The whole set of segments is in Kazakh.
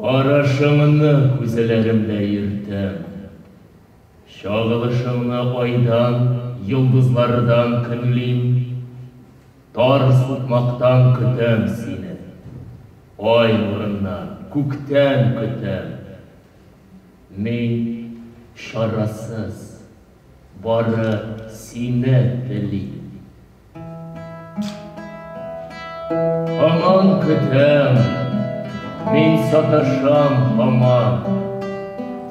Qarашыңны күзелеrimle yırtım. Şağılışыңны aydan, yıldızlardan künleyim. Tar sıtmaktan kütem seni. Ay nurundan, көктен kütem. Men şarasız, bari seni dileyim. Aman kütem. Men sataşam aman,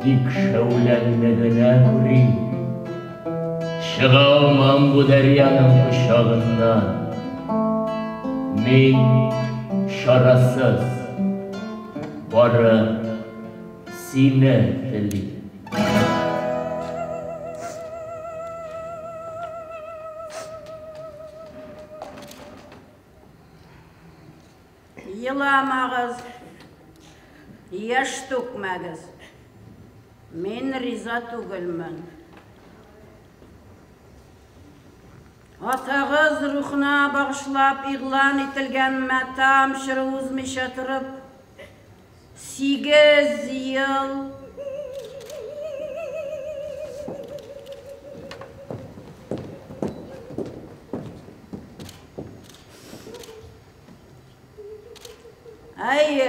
dik şevlenmegine kurayım. Çığa almam bu deryanın kuşağından. Men şarasız, bari seni dileyim. Yılamağız, yaş tökmәгез. Men riza түгелмен. Atağız ruhuna bağışlap iğlan etilgen мәтам şırı uzmişa тұрып, 8 yıl Ay,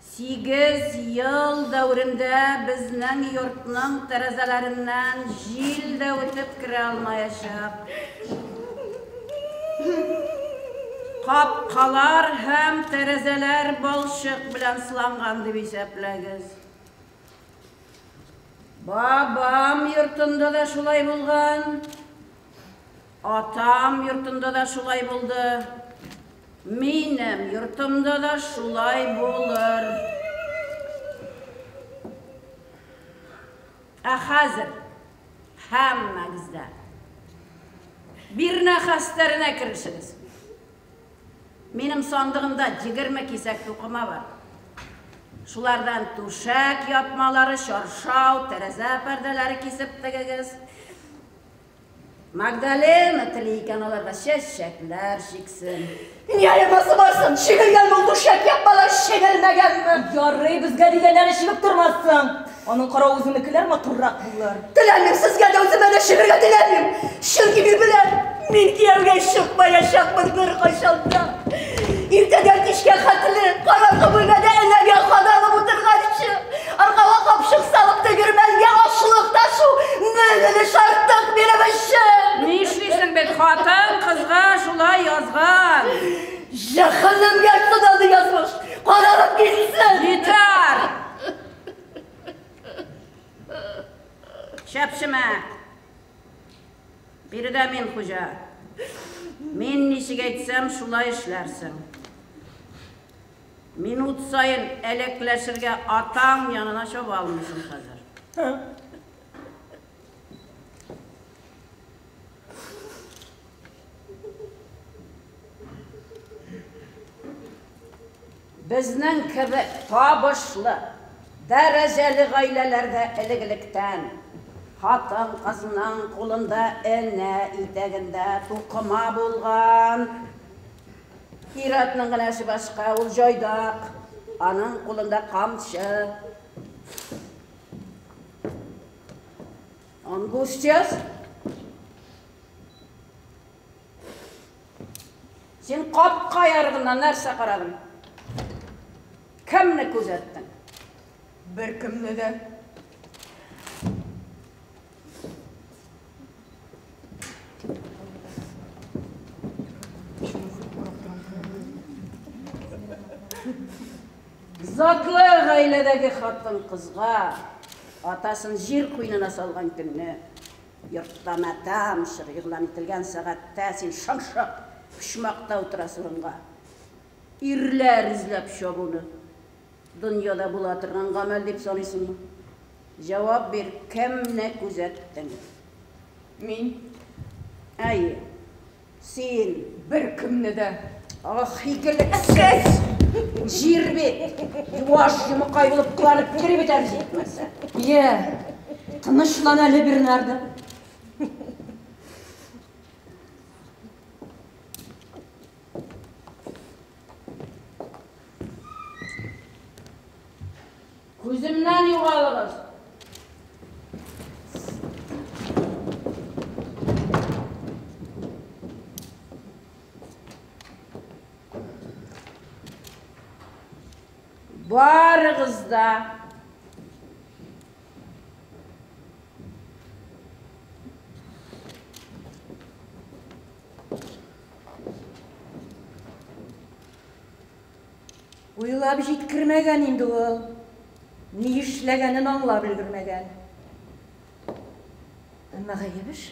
8 yıl dövründe bizning yurtning terazalarinden jil de o'tib kira olmayacak. Qapqalar hem terazalar balşıq bilan silangan deb esaplaymiz. Babam yurtunda da şulay bulgan, atam yurtunda da şulay buldu. Menim yurtumda da şulay bolur. Hazır hammangizda bir nafaslarına kirishimiz. Menim sandığımda 20 kesak to'qima var. Shulardan to'shak yapmalari, sharshov, teraza pardalari kesib tegagiz. Magdalena tilaykanlarga shashaklar shiksin. Niye yapması varsın? Şekilgen mi? To'shak yapmalar şekilmegenmi? Yarrey bizga deganlarni shigib turmassin. Onun qara o'zinikilar mi turraq bular? Dilerim sizge de o'zime de şibirge dilerim. Şıl gibi bilen. Men kiyevge çıkmayacakmız bir kaşalda. İrteden işke katili, qarargı bölmede ellerge kadalı buturgan içi. Arkava kapşık salıp da görmezge aşılıkta şu mönünü şarttık bilemişim. Ne işleysin bet hatın kızga şulay yazgan? Yakınım yaksın adı yazmış. Kararıp gitsin. Yeter! Şapşıma. Biri de men hoca. Men nişig etsem şulay işlersin. Minut sayın elekleşirge atan yanına şov almışım hazır. Bizning gibi tabışlı, dereceli gaylelerde eligilikten, hatın kızının kolunda eline, iteginde tukuma bulgan, Hiratның gınası başka ol joydak, anın kolunda kamçı. Angustias, sen kapka yargından nerse karadın? Kimni gözettin? Bir kimni de. Zatlı gayledeki hatın kızga, atasın jir kuyununa salgan gününü, yurtta matam şır yığılan itilgen saatte sen şanşak pişmakta oturasırınga. İrler izlep şobunu, dünyada bulatırgan gamel deyip sanıysın mı? Cevap bir, kimne gözettin? Min Ay, sen bir kimni de. ah hikeletsiz! Jir bit, yuvaş yumukay bulup kılanıp geri biter jetmese. Ye, tınışlan әлі bir nerede? Gözümden yuvalığız. Barığız da Uylап жеткірмеген енді ол. Не ішлегенін аңлап үлгірмеген. Әмі ғайыбыш,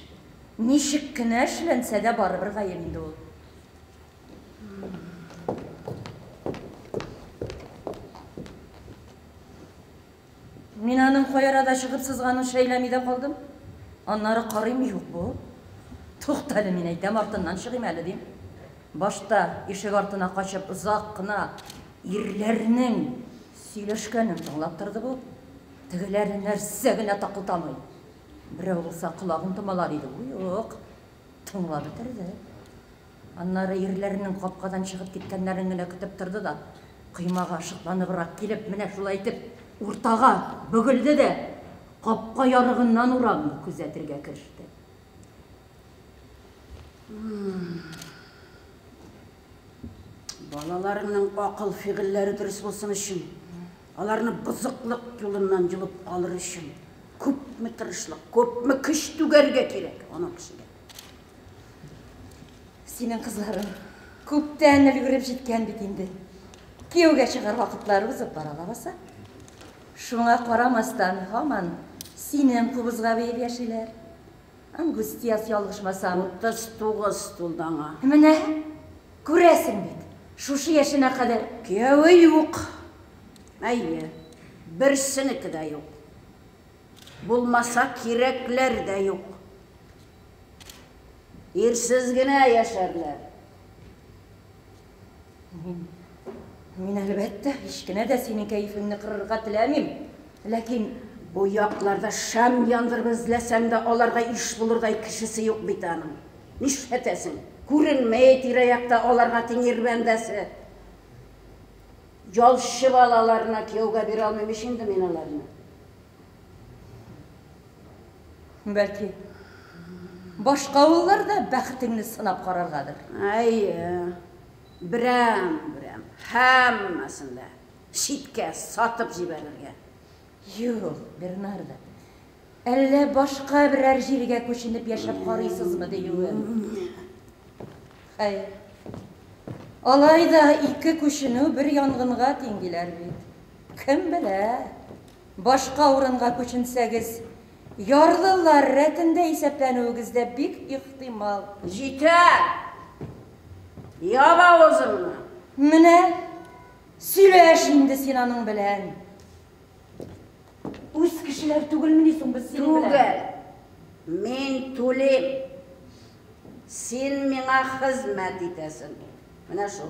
нешік кіні әшіленсе де барыбір ғайып енді ол. Мен аның қойарада шығып сызғанын шәйләмейді қалдым. Аннары қарым жоқ бұл. Тоқталі мен айтам артынан шығым әлі дейм. Башта ешек артына қашып ұзақ қына ирлерінің сөйлешкенін тыңлап тұрды бұл. Тігілері нәрсегіне тақылтамай. Біреу болса құлағын тұмалар еді бұл. Жоқ, тыңлап бітірді. Аннары ирлерінің қапқадан шығып кеткенлерін гіне күтіп тұрды да, қимаға шықланы бірақ келіп, міне шулай айтып, ортаға бүгілді де, қапқа ярығынан ұрамды күзетірге кірішті. Балаларының ақыл фиғиллері дұрыс болсын үшін, аларны бұзықлық жолынан жылып алыр үшін, көп мі тырышлық, көп мі күш түгерге керек, оның кішіге. Сенің қызларың көптен үлгіріп жеткен бетінді. Кеуге шығар вақытлары ұзып барала баса. Шуңа қарамастан хаман сенің құбызға бейіп яшылар. Ангустияс ялғышмасам. 39 тұлдаңа. Міне, көресің бет. Шушы яшына қадар. Кеуі yok. Әйе, бірсінікі де yok. Bulmasa kerekler de yok. Ersizgine yaşarlar. Мен әлбәттә, ешкіне де сенің кәйфіңні қырырға тіләмейм. Ләкин bu yaklarda şam yandırıp izlesen de olarga iş bulurday kişisi yok bir tanem. Niş etesin? Görünmeye dirayakta olarga tinir bendesi. Yolşı balalarına kiyovga bir almamış şimdi minalarını. Belki başka oğullar da bəxtіңні sınap qararğadır. Ay, birem, hammasında şitke satıp jiberirge. Yo'q, Bernarda. Әллә başka birər җиргә күченеп яшәп карыйсызмы диюем. Хәйр. Алай да ике күченү бер янгынга тиңгеләр бит. Кем белә? Башка урынга күченсәгез, ярлылар рәтендә исәпләнүегез дә бик ихтимал. Jiter! Yaba ozumunu. Менә Söyleş indi sen anın bilen. Üç kişiler tugulmini son biz senin bilen. Tugel. Men tulem. Sen mena hizmet etesin. Mana şol.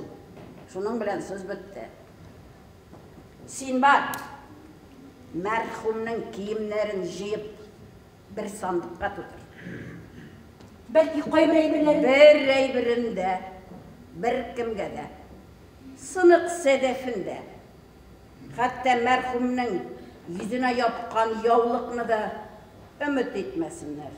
Şunun bilen söz bitti. Sen bak. Merhumun kiyimlerini jiyip bir sandıkka tutur. Belki koy bir eyberlerini. Bir eyberinde, bir kimge de, sınık sedefinde, hatta merhumun yüzüne yapkan yavlıkını da ümit etmesinler.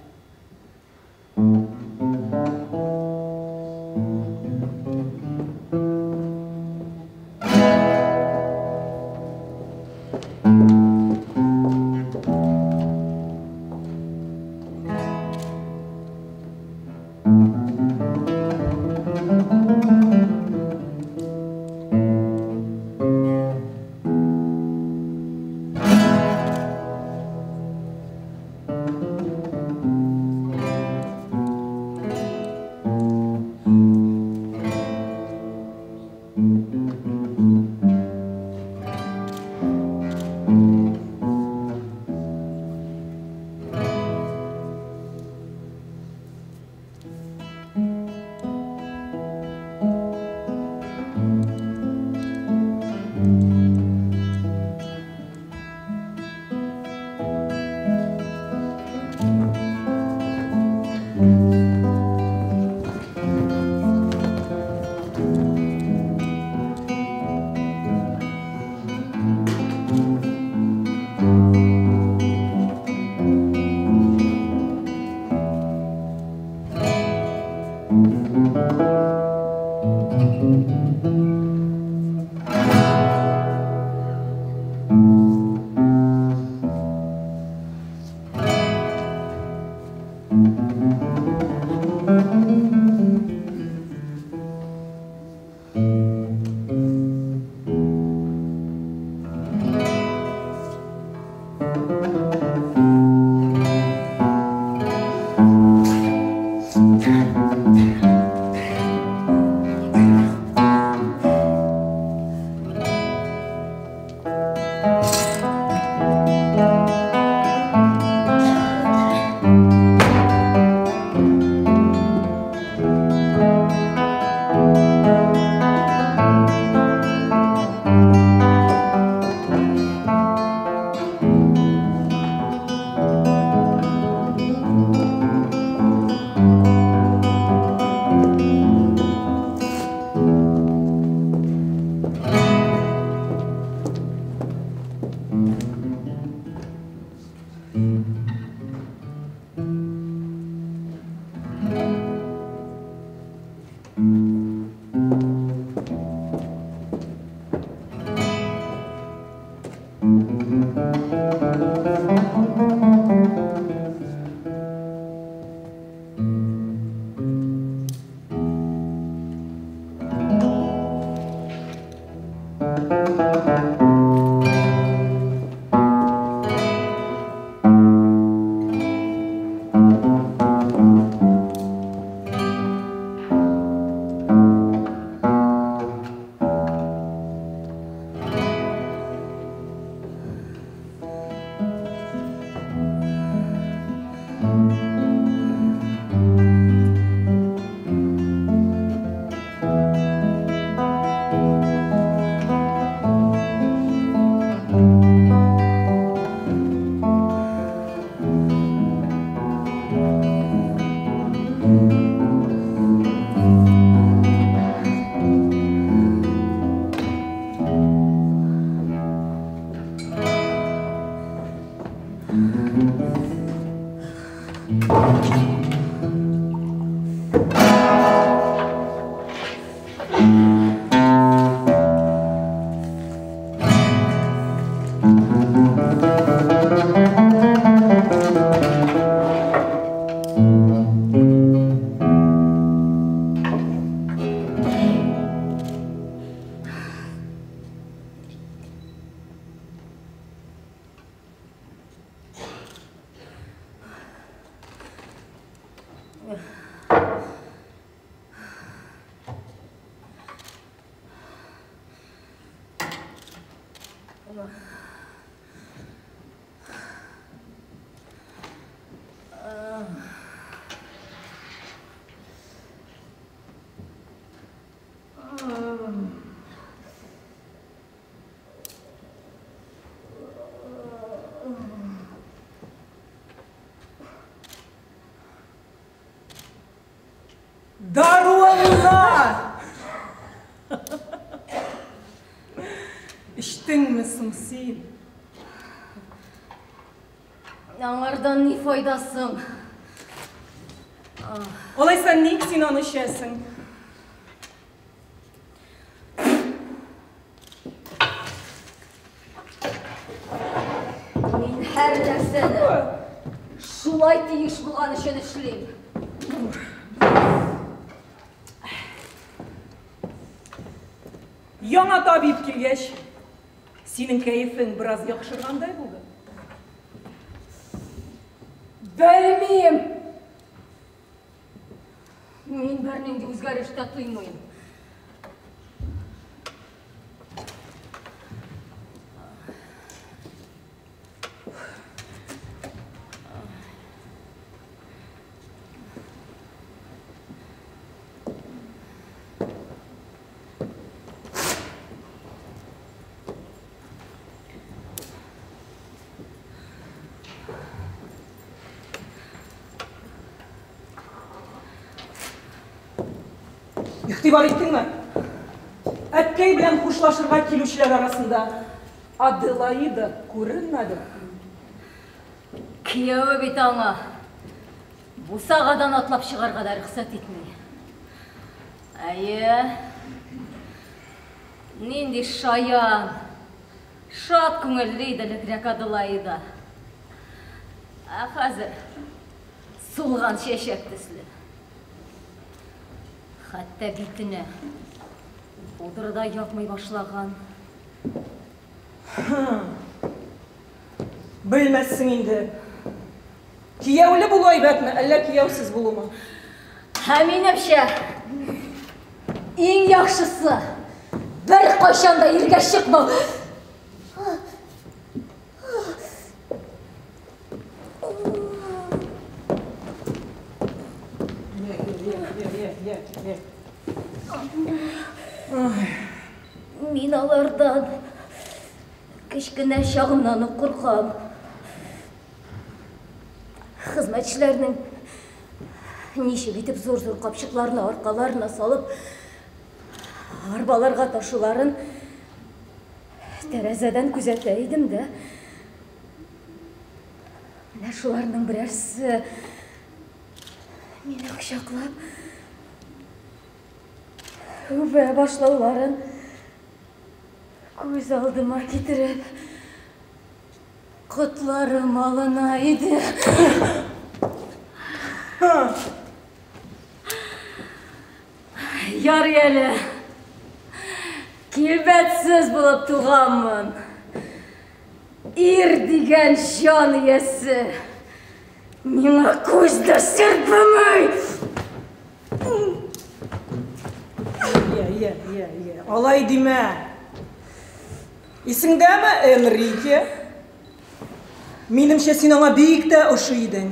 Darwallah! İçtin misin sen? Аңардан не файдасың? Olay sen ne iksin onu işesin? Мин һәр нәрсәне шулай тиеш булган өчен эшлим. Яңа табип килгәч, синең кәефең biraz яхшыргандай булды. Белмим. Мин бернинди үзгәреш тә тоймыйм. İhtibar ettin mi? Әткәй белән хушлашырга килүчеләр арасында Аделаида күренмәде. Кияүе бит аңа бусагадан атлап чыгарга да рөхсәт итмәй. Әйе. Нинди шаян, шат күңелле иделегрәк Аделаида. Ә хәзер сулган чәчәк төсле. Хәтта битенә удырда япмый башлаган. Белмәссең инде. Кияүле булу әйбәтме, әллә кияүсез булумы? Һә минемчә, иң яхшысы бер кайчан да иргә чыкмау. Мин алардан кечкенә чагымнан ук куркам. Хезмәтчеләрнең ничек итеп зур-зур капчыкларны аркаларына салып арбаларга ташуларын тәрәзәдән күзәтә идем дә. Менә шуларның берәрсе мине кочаклап үбә башлауларын күз алдыма китереп котларым алына иде. Ярый әле, килбәтсез булып туганмын. Ир дигән җан иясе миңа күздә сөрпмәй. Алай димә. Исеңдәме, Энрике? Минемчә син аңа бик тә ошый идең.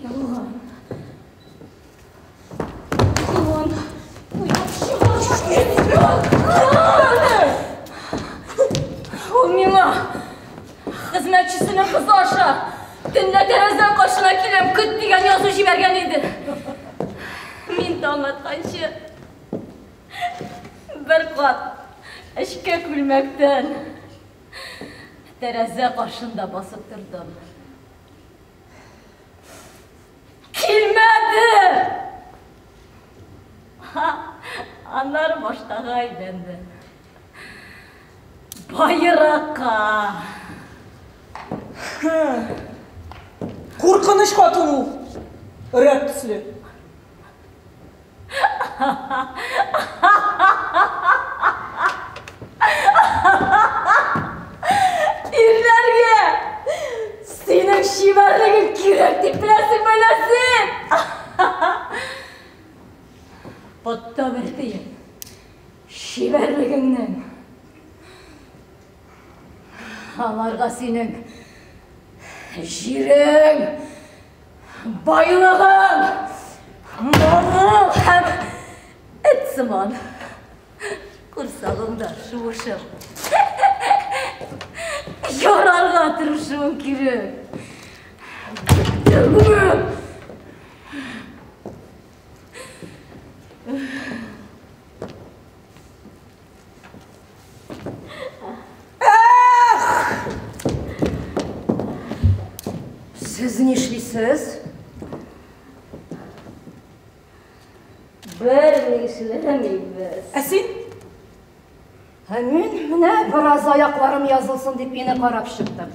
Ялган. Ул миңа хезмәтчесенең кызы аша төнлә тәрәзә кашына киләм көт дигән язу җибәргән иде. Мин таң атканчы бер кат эчкә күлмәктән тәрәзә кашында басып тордым. Килмәде! Аннары баштага әйләнде. Байракка. Куркыныч хатын ул. Өрәк төсле. Ирләргә синең шибәрлегең кирәк дип беләсең беләсең. Потта бер тиен. Шибәрлегеңнең Аларга синең җирең, байлыгың, малың һәм эт сыман курсагыңда шуышып ярарга тырышуың кирәк. Siz нишлисез? Бер нишлемибез. Ә син? Мин менә бераз аякларым язылсын дип мине карап чыктым.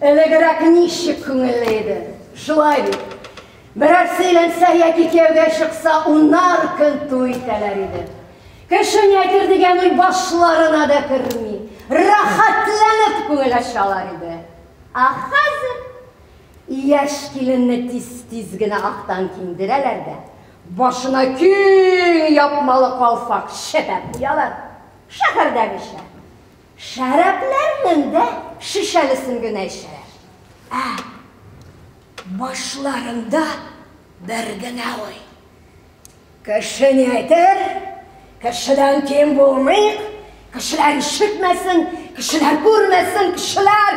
Элегрәк ничек күңелле иде. Шулай бит. Берәр сөйләнсә яки кияүгә чыкса, унар көн туй итәләр иде. Кеше ни әйтер дигән уй башларына да керми. Рәхәтләнеп күңел ачалар иде. Хәзер яшь киленне тиз-тиз генә ақтан киндерәләр дә, башына киң япмалы калфак шәпәп куялар. Шәһәрдәгечә. Şərəblərinin də şişəlisin günə işərər. Başlarında bir günə oy. Kişi ne eder? Kişiden kim bulmayıq? Kişiler işitməsin, kişiler görməsin, kişiler.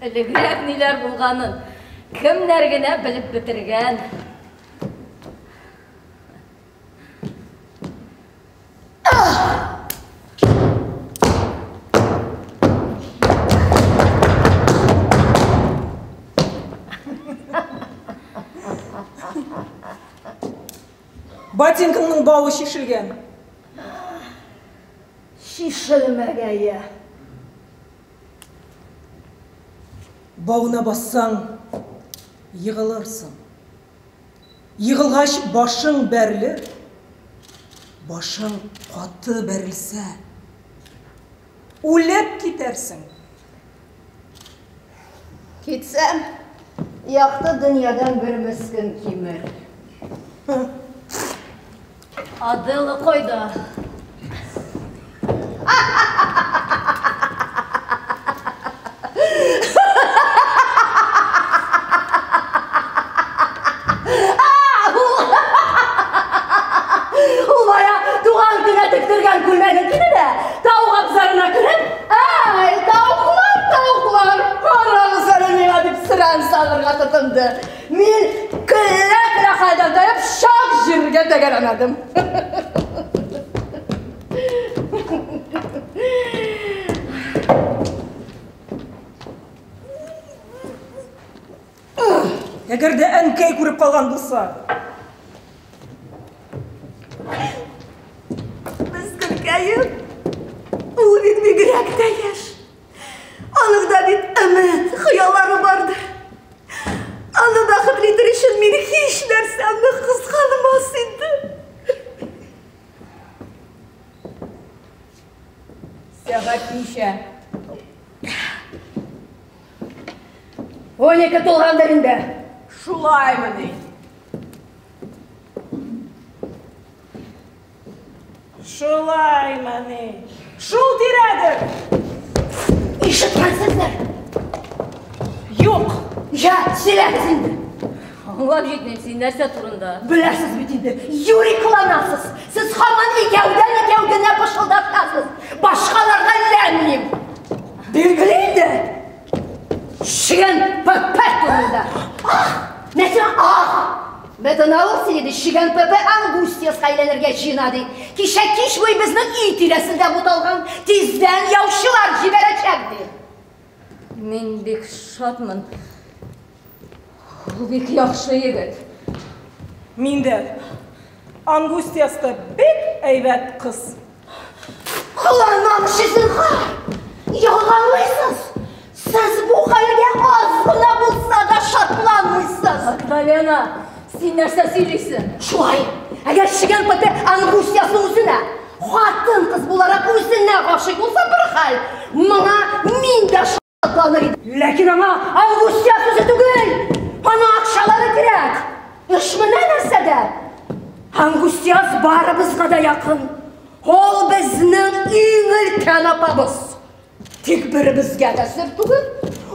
Элегрәк ниләр булганын кемнәр генә белеп бетергән. Ботинкаңның бауы шишелгән. Шишелмәгәйе. Бауына бассаң, йығылырсың. Йығылғаш башың бәрілер, башың қаты бәрілсә, үлеп кетерсің. Кетсәм, яқты дүниядан бір міскін кимер. Адылы қойды. Улая туған күнә тіктірген күлмәген кені де, тауық апсарына кіріп, «Ай, тауықлар, қараңыз әлемеға» деп сірән сағырға тұтынды. Мен күлі қайдан тайып, шақ жерге тәгәрәмәдім. Әгер де әнкәй көріп қалған болса. Біздің кәйім, ол бит бигрәк тә яш. Аныңда бит үміт, хыяллары барды. Аны бақытлы итер өчен мине һич нәрсәмне кызганмас иде. Сәгать ничә? 12 тулгандыр инде. Шулаймыни. Шулаймыни. Шул тирәдер. Ишетмәсезләр. Юк. Я сөйләгез инде. Аңлап җитмим син нәрсә турында. Беләсез бит инде. Юрий кыланасыз. Сез һаман икәүдән генә пышылдатасыз. Башкаларга ләнмим. Билгеле инде. Шигән пәпә турында. Mesela Beden alırsıydı, şigen pepe Angustiyas haylelerge jinadı. Kiş boyu bizning itirasında butalgan tizden yavşılar jiberecekti. Men bek şatmın. Ул бик яхшы егет. Мин дә. Angustiyas da бик әйбәт кыз. Кыланмам шизинха. Ялганлыйсыз. Siz bu хәлгә аз гына булса да шатланмыйсыз. Магдалена, сен нәрсе сөйлейсің? Шулай, әгер шыган пөпе ангустиясы өзіне, қатын қыз боларақ өзіне ғашық болса бір хал, мына мен де шатланыр еді. Ләкин ана ангустиясы өзі түгел, ана ақшалары керек. Үш міне нәрседе. Ангустияс барыбызға да яқын. Ол біздің ең үлкен апамыз. Тек бірімізге тәсір түгел,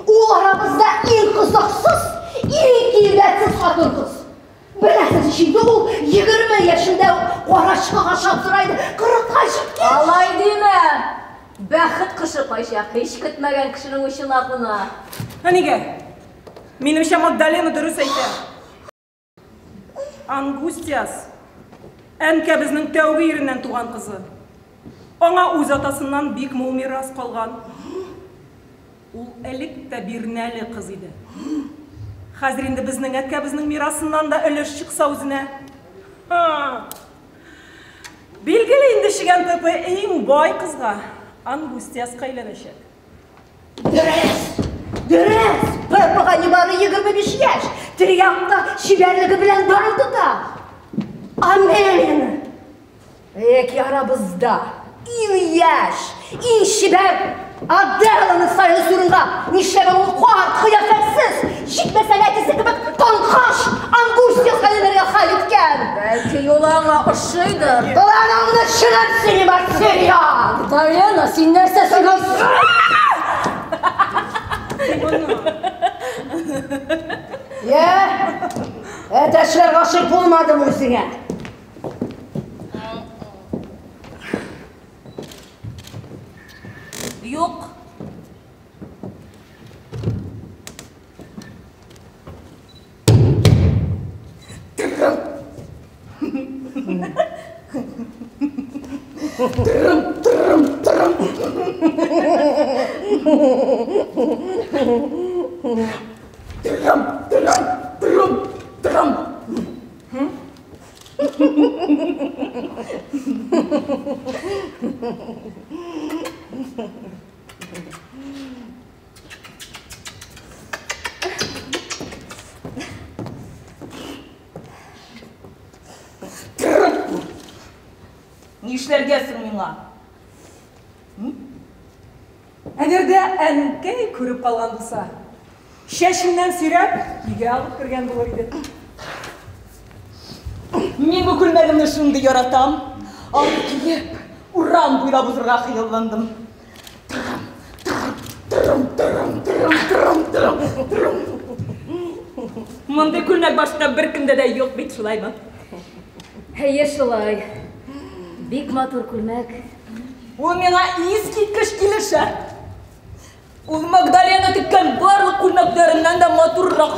ол арабызда ең қызықсыз, ең кейбетсіз қатын қыз. Біләсіз ішінде ол 20 yaşında қорашқыға шапсырайды, 40-қа жеткен. Алай дейме, бәхіт қышы қайша, еш күтмеген кішінің үшін ақына. Әнеге, меніңше Магдалена дұрыс айтты. Ангустияс, әнке біздің тәугі ерінен туған қызы. Оңа өз атасынан бек мол мирас қалған. Ол әлік та бернәлі қыз еді. Қазір енді біздің әтке біздің мирасынан да үліш шықса өзіне. Белгілі енді шыған пөпі ең бай қызға Ангустияс қайленешек. Дұрыс, пөпіға не бары 25 яш, тірияқта шеберлігі білен барды да. Амен, екі арабызда ең яш, ең шебер, Аделаны сайлы сүрінға, нешебен ол қуар, қияфәтсіз, жетмесен әкесі кібік тонқаш, Ангустияс қайленерге қал еткен. Бәлкі олаңа ұшыйдыр. Бұлан аңыны шынат сені бар, Сериян. Магдалена, сен нәрсе сөйлейсің? Әтәшілер ғашық болмадым өзіңе. Yok. Нишләргәсең миңа? Әгердә әнкәй күреп калган булса, шәшеннән сөйрәп, өйгә алып кергән булыр иде. Мин бу күлмәгемне шундый яратам. Алып килеп, урам буйлап узырга хыялландым. Мондай күлмәк башка бер кемдә дә юк бит, шулаймы? Әйе шулай. Бик матур күлмәк. Ул миңа искиткеч килешә. Ул Магдалена теккән барлык күлмәкләреннән дә матуррак.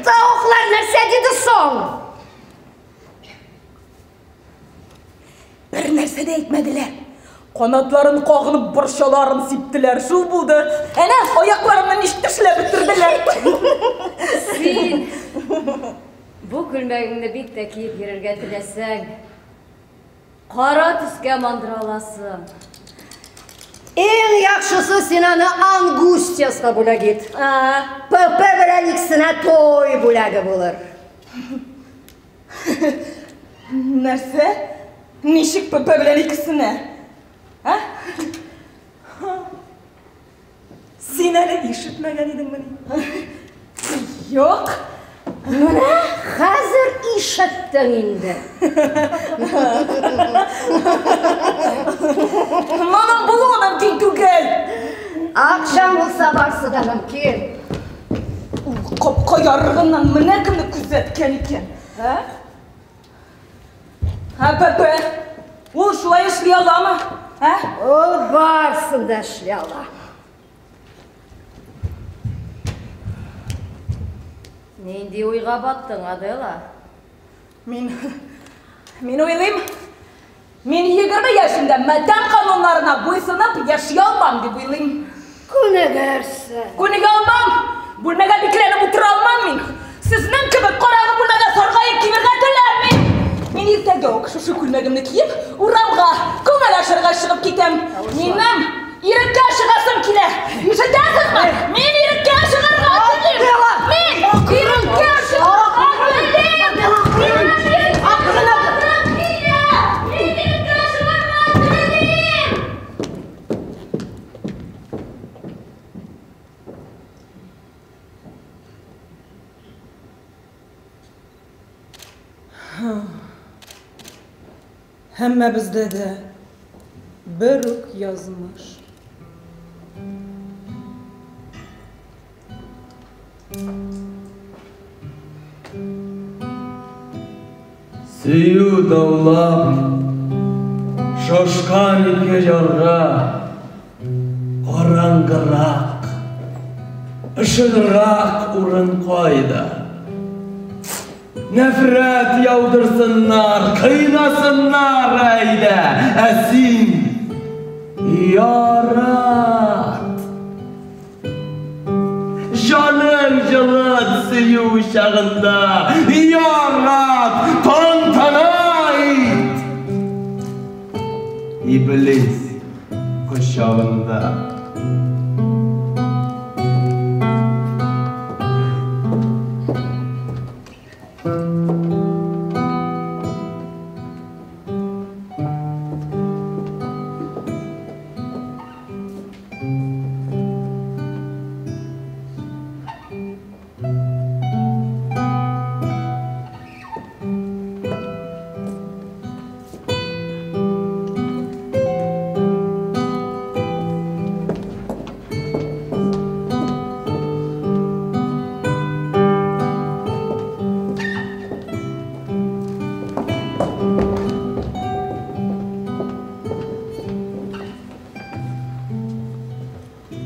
Tavuklar нәрсә диде соң? Бер нәрсә дә әйтмәделәр. Канатларын кагынып борчаларын сиптеләр. Шул булды. Әнә аякларымны ничек тешләп бетерделәр. Син бу күлмәгеңне бик тә киеп йөрергә теләсәң, кара төскә мандыра аласың. Ең яхшысы син аны Ангустияска бүләк ит. Пөпе белән икесенә той бүләге булыр. Нәрсә? Ничек пөпе белән икесенә? Син әле ишетмәгән идеңме? Юк. Менә хәзер ишеттең инде. Моның булуы мөмкин түгел. Акчаң булса барсы да мөмкин. Ул капка ярыгыннан менә кемне күзәткән икән? Пөпе, ул шулай эшли аламы? Ул барсын да эшли ала. Нинди уйга баттың, Адела? Мин уйлыйм. Мин 20 яшында мәдән кануннарына буйсынып яши алмам дип уйлыйм. Күнегәрсең. Күнегә алмам. Бүлмәгә бикләнеп утыра алмам мин. Сезнең кебек караңгы бүлмәгә саргаеп кибергә теләмим. Мин иртәгә үк шушы күлмәгемне киеп, урамга күңел ашырга чыгып китәм. Минем иреккә чыгасым килә. Ишетәсезме? Мин иреккә чыгарга телим. Һәммә бездә дә бер үк язмыш. Süyü dağlar, şaşkan iki yarga, karangırak, ışıgırak urun koydu. Nefret yağdırsınlar, kıynasınlar eyde, esin, yarat. Canım cılıt suyu uşağında, yarat, tantana it. İblis kuşağında.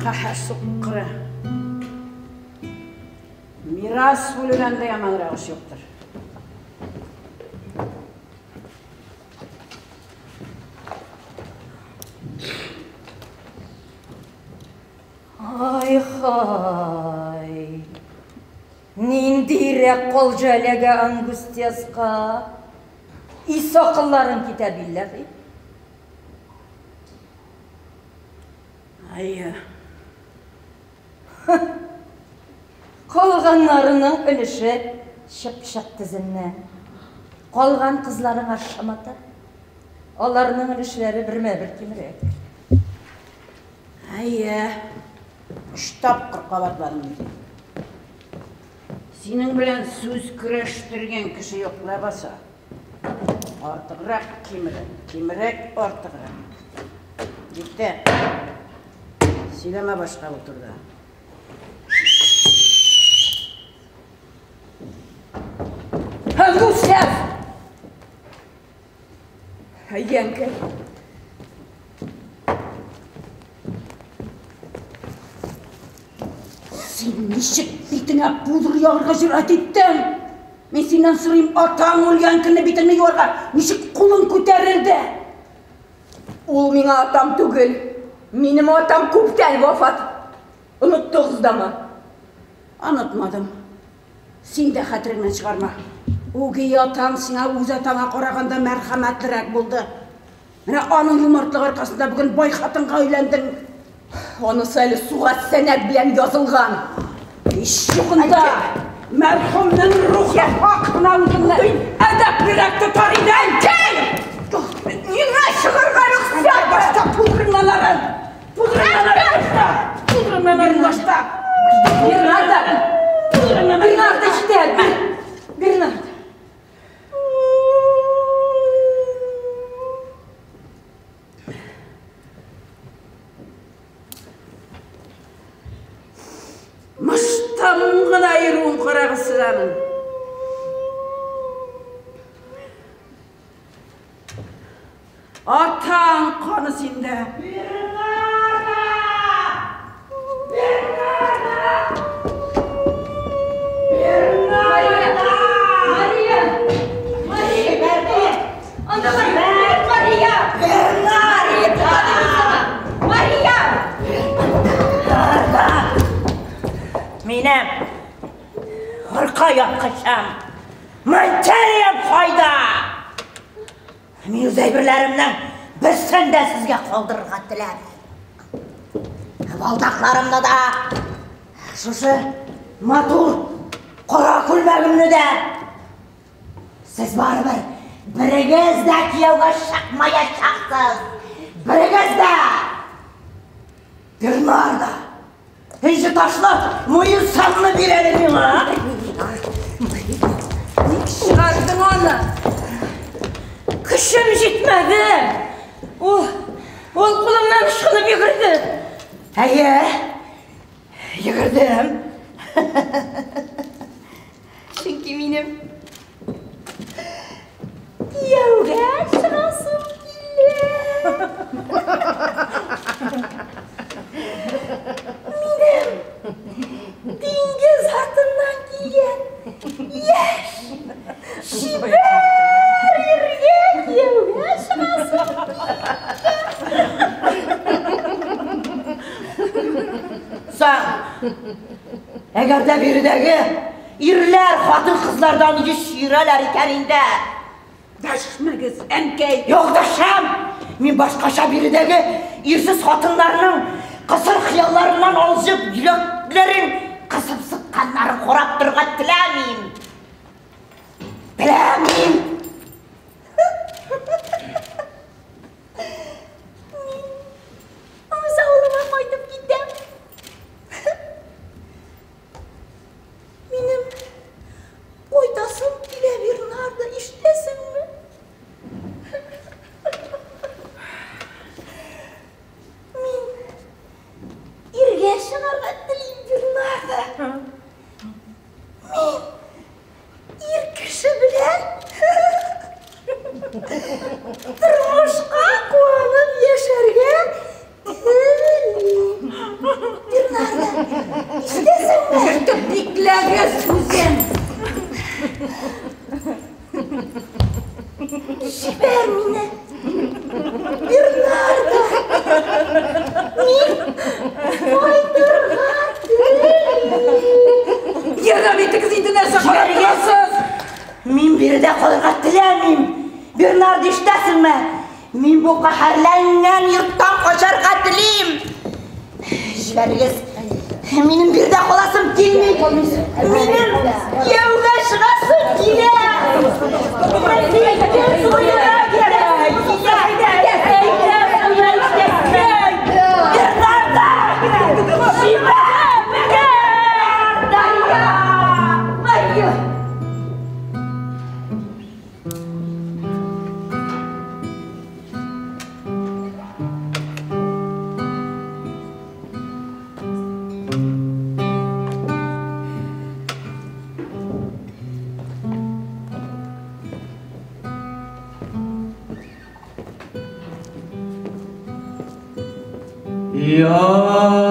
Kahar sukkırı. Miras ölüden de yamanırağı yoktur. Ay hay. Nindire kolcalega angustiyaska. İsakılların kitabilleri. Ay, Kolganlarının ölüşü şıp-şıp dizinden. Kolgan kızların aşamatı. Onların ölüşleri birme-bir kimirek. ay, üç-tap kırkabatlarım dedi. Senin bilen söz küreştirgen kişi yok la basa. Artıqırak kimirek artıqırak. Gitti. Sileme başka oturdu. Gustav! Yenge. Sen nişik bitine budur yarga jürat ettin? Men senden sırayım atağın olgan kini bitini yorga nişik kulun köterildi? Ул миңа атам түгел. Минем атам күптән вафат. Оныттыгыз да mı? Anlatmadım. Sen de hatırından çıkarma. O ki atan sana öz atana qaraganda merhametlirak buldu. Mine anın yumurtlık arkasında bugün boy katınga öylendin. Онысы әле суға сәнәк белән язылган. Şuqunda merhumun ruhu hakkına uzunla edep birak tutar iden key! Ниңа чыгарга рөхсәт? Başta pudrınlaların! Pudrınlaların başta! Pudrınlaların başta! Бернарда. Бернарда җитәр. Бернарда. Maştam gına yürüğün qarağısıranın. Atan kanı sende. Minem, hırka yapkışam, mantariyem fayda. Min zeyberlerimden birisini de sizge kaldırırga dilerim. Baldaklarımda da şuşu matur kara kulmağımını da siz baribir birigiz de kiyovga şakmaya şaksız. Birigiz de Bernarda. Hiç taşla moyun sanını bir elim ha. Çıkardın onu. Kışım jitme Мәді! Ол қолымнан ышқынып егірді. Әйе, егірдім. Çünkü benim kuyavga шығасым келді. Benim deniz артынан келген еш шибер ерге күйеуге шығасым. Sen, eğer de birdeki irler hatun kızlardan yüz yürələr ikənində. Dəşməgiz, ənkəy. Yok da Şam, min başqaşa birdeki irsiz hatunlarının kısır xiyallarından alışıp yüreklerin kısıp sıkkanları korap durgat diləmiyim. Biləmiyim. Ama oğluma koydum gittim. Benim koydasım bile bir narda işlesin mi? Min irge şınarga dileyim bir narda. Min ir kişi bilen turmuşqa kuanıp yaşarga dileyim. Bir narda işlesin mi? Diklege Suzen. Şiber mine. Bir narda. Min koydurga dileyim. Yerden iti kız indi nerse Şibergesiz. Min bir de kolgat diləmiyim. Bir nardı işlesin mi? Min bu qaharlanan yurttan koşarga dileyim. Şibergesiz. Benim bir de kolasım gelmeyip. Benim yevge şırasım gile. Benim bir suyuna gele. Bir narda. Şiber. Daya. Ayy.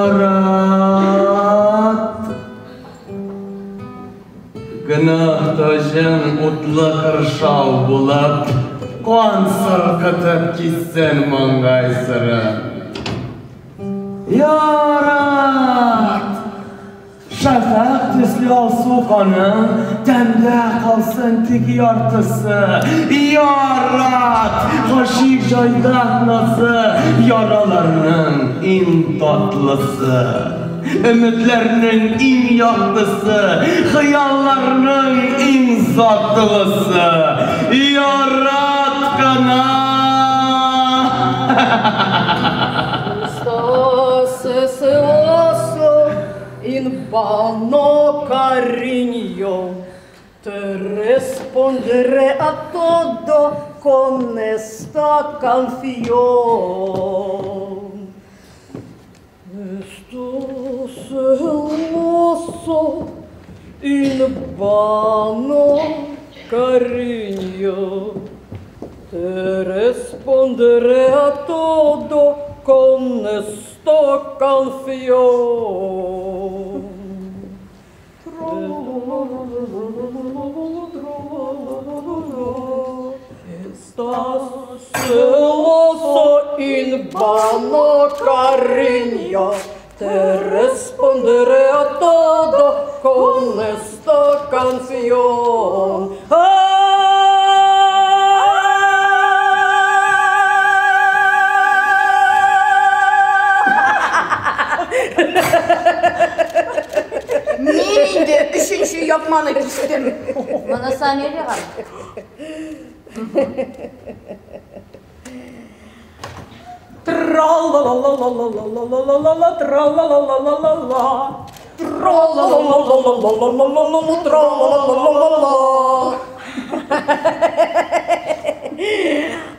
Yarat Günah taşın utlu kırşav bulup Kuan sırkıtıp gitsen mangaysırı Yarat Şafak tüslü olsu kanı Temde kalsın tek yartısı Yarat Hoşik caydaknası Yaralarının en tatlısı Ümitlerinin en yaklısı Hıyallarının en zatlısı Yarat kana In vano cariño te responderé a todo con esta canción. Estoy celoso in vano cariño te responderé a todo con esta canción. Estás celoso in vano cariño, te responderé a todo con esta canción. Neydi? Üçüncü yapmanı istem. Bana saniyeli var.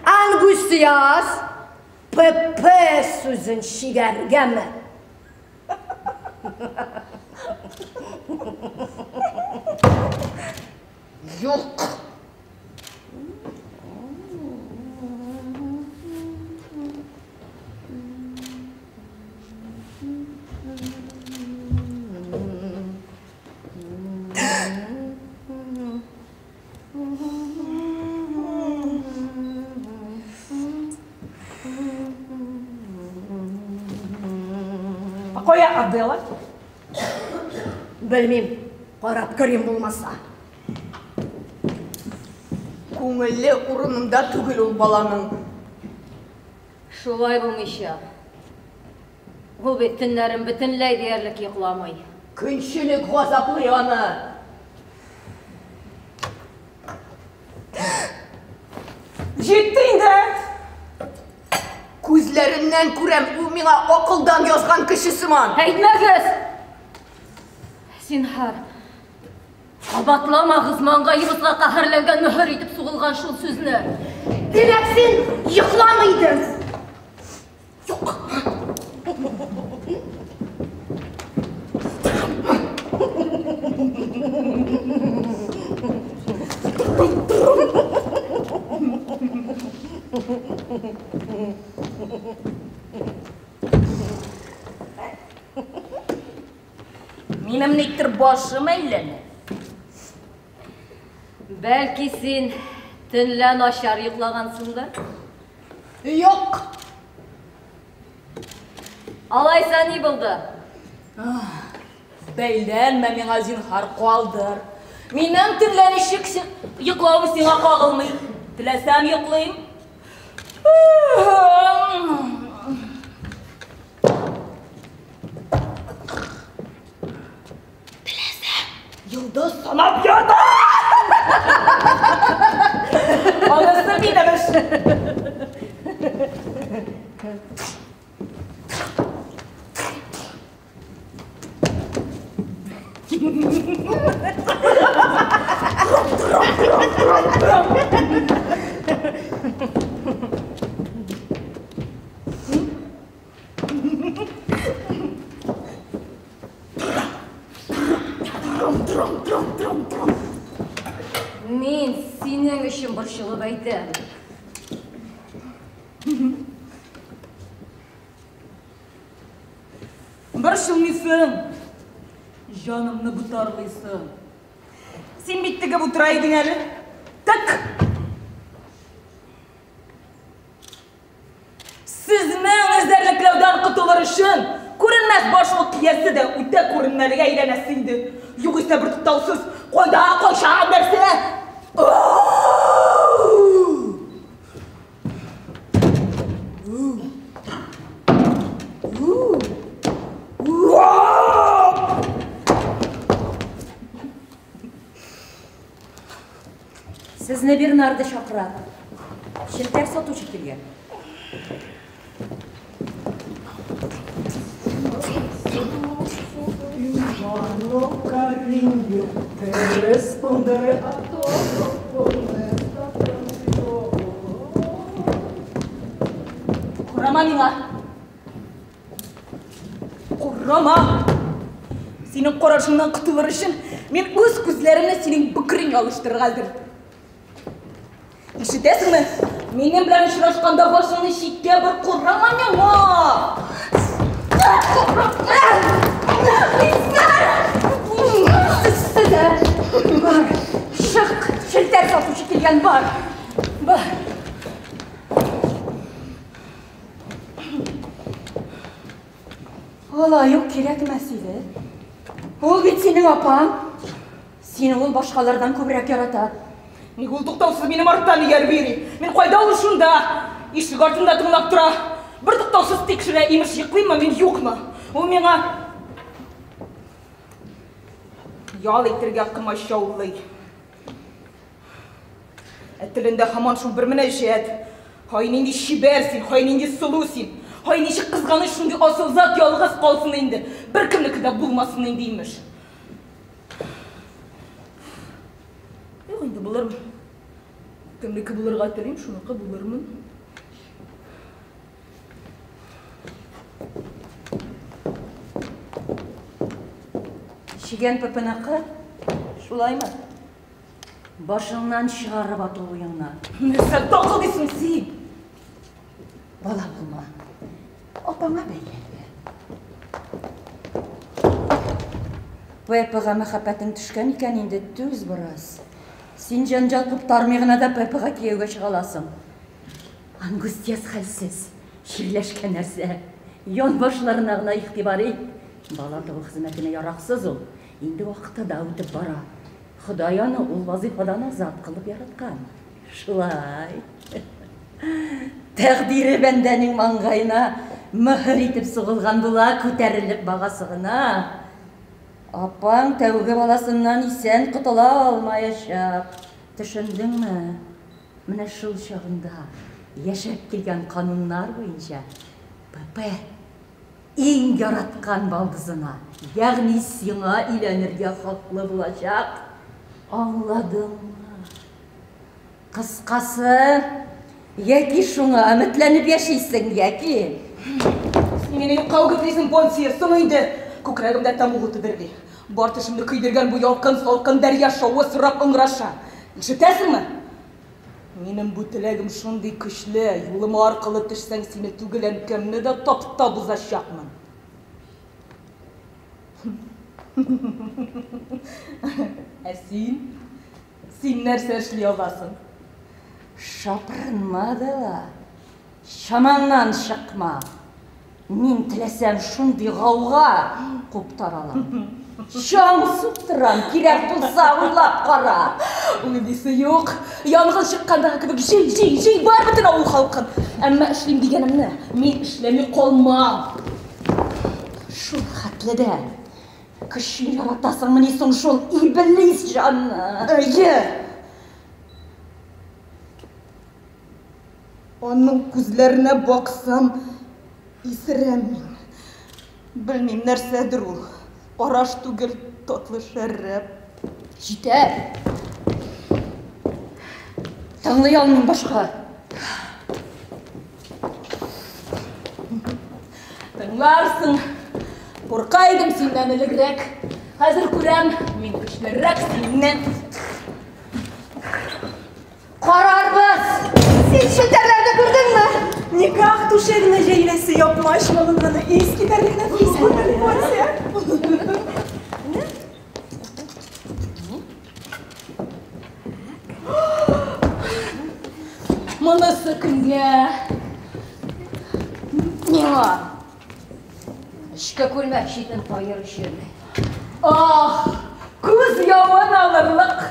Angus Yaz. PP sözün şigergeme. Yok. Qo'ya Abdullah. Bilmeyim. Qarab göreyim bulmasa. Көңілі урынында түгел ул баланың. Шулай булмыйча. Ул бит төннәрен бөтенләй диярлек йокламый. Көнчелек газаплый аны. Жетті инде. Күзләреннән күрәм, ул миңа акылдан язган кеше сыман. Әйтмәгез! Синхар. Кабатламагыз маңгайыбызга каһәрләнгән мөһер итеп сугылган шул сүзне. Демәк син йокламыйдың. Юк. Минем никтер башым әйләнә. Бәлки син төнлә начар йоклагансыңдыр? Юк. Алайса ни булды? Бәйләнмә миңа зинһар калдыр. Минем төнлә ничек йоклавым сиңа кагылмый. Теләсәм йоклыйм. Yıldız sanat yada! Anasını bilemiş. Мин синең өчен борчылып әйтәм. Борчылмыйсың. Жанымны бутарлыйсың. Син биттеге бутыра идең әле. Так. Сезнең эзәрлекләүдән котылыр өчен күренмәс башлык киясе дә үтә күренмәлегә әйләнәсе инде. Югыйсә бер туктаусыз кайда кайша нәрсә? Сезне Бернарды чакыра. Шелтәр сатучы килгән. Kurama mиңа. Kurama. Синең карашыңнан котылыр өчен мин үз күзләремне синең бөкреңә алыштырырга әзер. Ишетәсеңме? Минем белән очрашканда башыңны читкә бер курама миңа. Бар. Шык. Шелтәр сатучы килгән бар. Бар. Алай ук кирәкмәс иде. Ул бит синең апаң. Сине ул башкалардан күбрәк ярата. Ник ул туктаусыз минем арттан ияр бери. Мин кайда ул шунда? Ишек артында тыңлап тора. Бер туктаусыз тикшерә, имеш йоклыйммы мин, юкмы? Ул миңа ял итергә кымачаулый. Телендә һаман шул бер мөнәҗәт. Хай нинди шибәр син, хай нинди сылу син. Хай ничек кызганыч шундый асыл зат ялгыз калсын инде. Бер кемнеке дә булмасын инде, имеш. Юк инде булырмы? Кемнеке булырга телим, шуныкі булырмын. Шиген пөпінақы, шулаймы? Башыңнан шығарып ату ойыңна. Нәрсе дақыл дейсің сен? Бала болма. Опаңа бәйленге. Пепіға мәхәппәтің түшкен екен енді төз бұрас. Сен жанжал құптармығына да Пепіға кеуге шығаласың. Ангустияс хәлсіз, ширләшкен нәрсе. Йон башларына ғына иқтибари. Бала тұғы қызметіне ярақсыз ол. Енді уақыты да өтіп бара. Құдаяны ол вазифадан азат қылып яратқан. Шулай. Тәғдирі бәндәнің маңғайына мұхыр етіп сұғылған бұла көтәріліп бағасығына. Апаң тәуге баласынан исән құтыла алмайышап. Түшіндің мі? Міне шул шағында яшап келген қанунлар бойынша Пепе ең яратқан балдызына, яғни сиңа иленерге хақлы болacak. Аңладың мы? Қысқасы, яки шуңа үмітләніп яшайсың, яки? Менің қау көпіресің понсия, соңайды. Көкірегімді тамуғыты дірді. Бар түшімді күйдірген бұл ялқын-солқын дәрия шауы сұрап ұңғыраша. Жітәсің мі? Менің бұл тілегім шындай күшлі. Юлым арқылы түшсәң сені түгілен кәмні де тапта бұзашақмын. Сен нәрсе әшілі аласың? Шапырынмадыла, шамаңнан шықма. Мен тілесем шундай ғауға құптар алам. Шаң сұқтырам, керек болса ұлап қара. Өйдесі жоқ. Яңғын шыққандағы кібік жей бар бітін ауыл халқын. Әмі ішлем дегенімні, мен ішлеме қолмам. Шул хәтлі де, күшін яратасың мінесің шул ибіліс жанны. Әйе. Оның күзлеріне бақсам, исірем мен. Білмейм нәрседір ол. Араш түгіл татлы шәррәп. Жетер. Таңлай алмын башқа. Тыңларсың. Қорқайдым сенен ілігірек. Қазір көрем, мен күшлерек сенен. Қарарбыз! Сен шілтерлерді көрдің мі? Никах тушегіні жейлесі yapmış malınғаны eski derliğine көрмелі көрсе. Мұнысы кімге? Неға? Ішкі көлмәк шетін қайыр үшін. Көз яуын алырлық.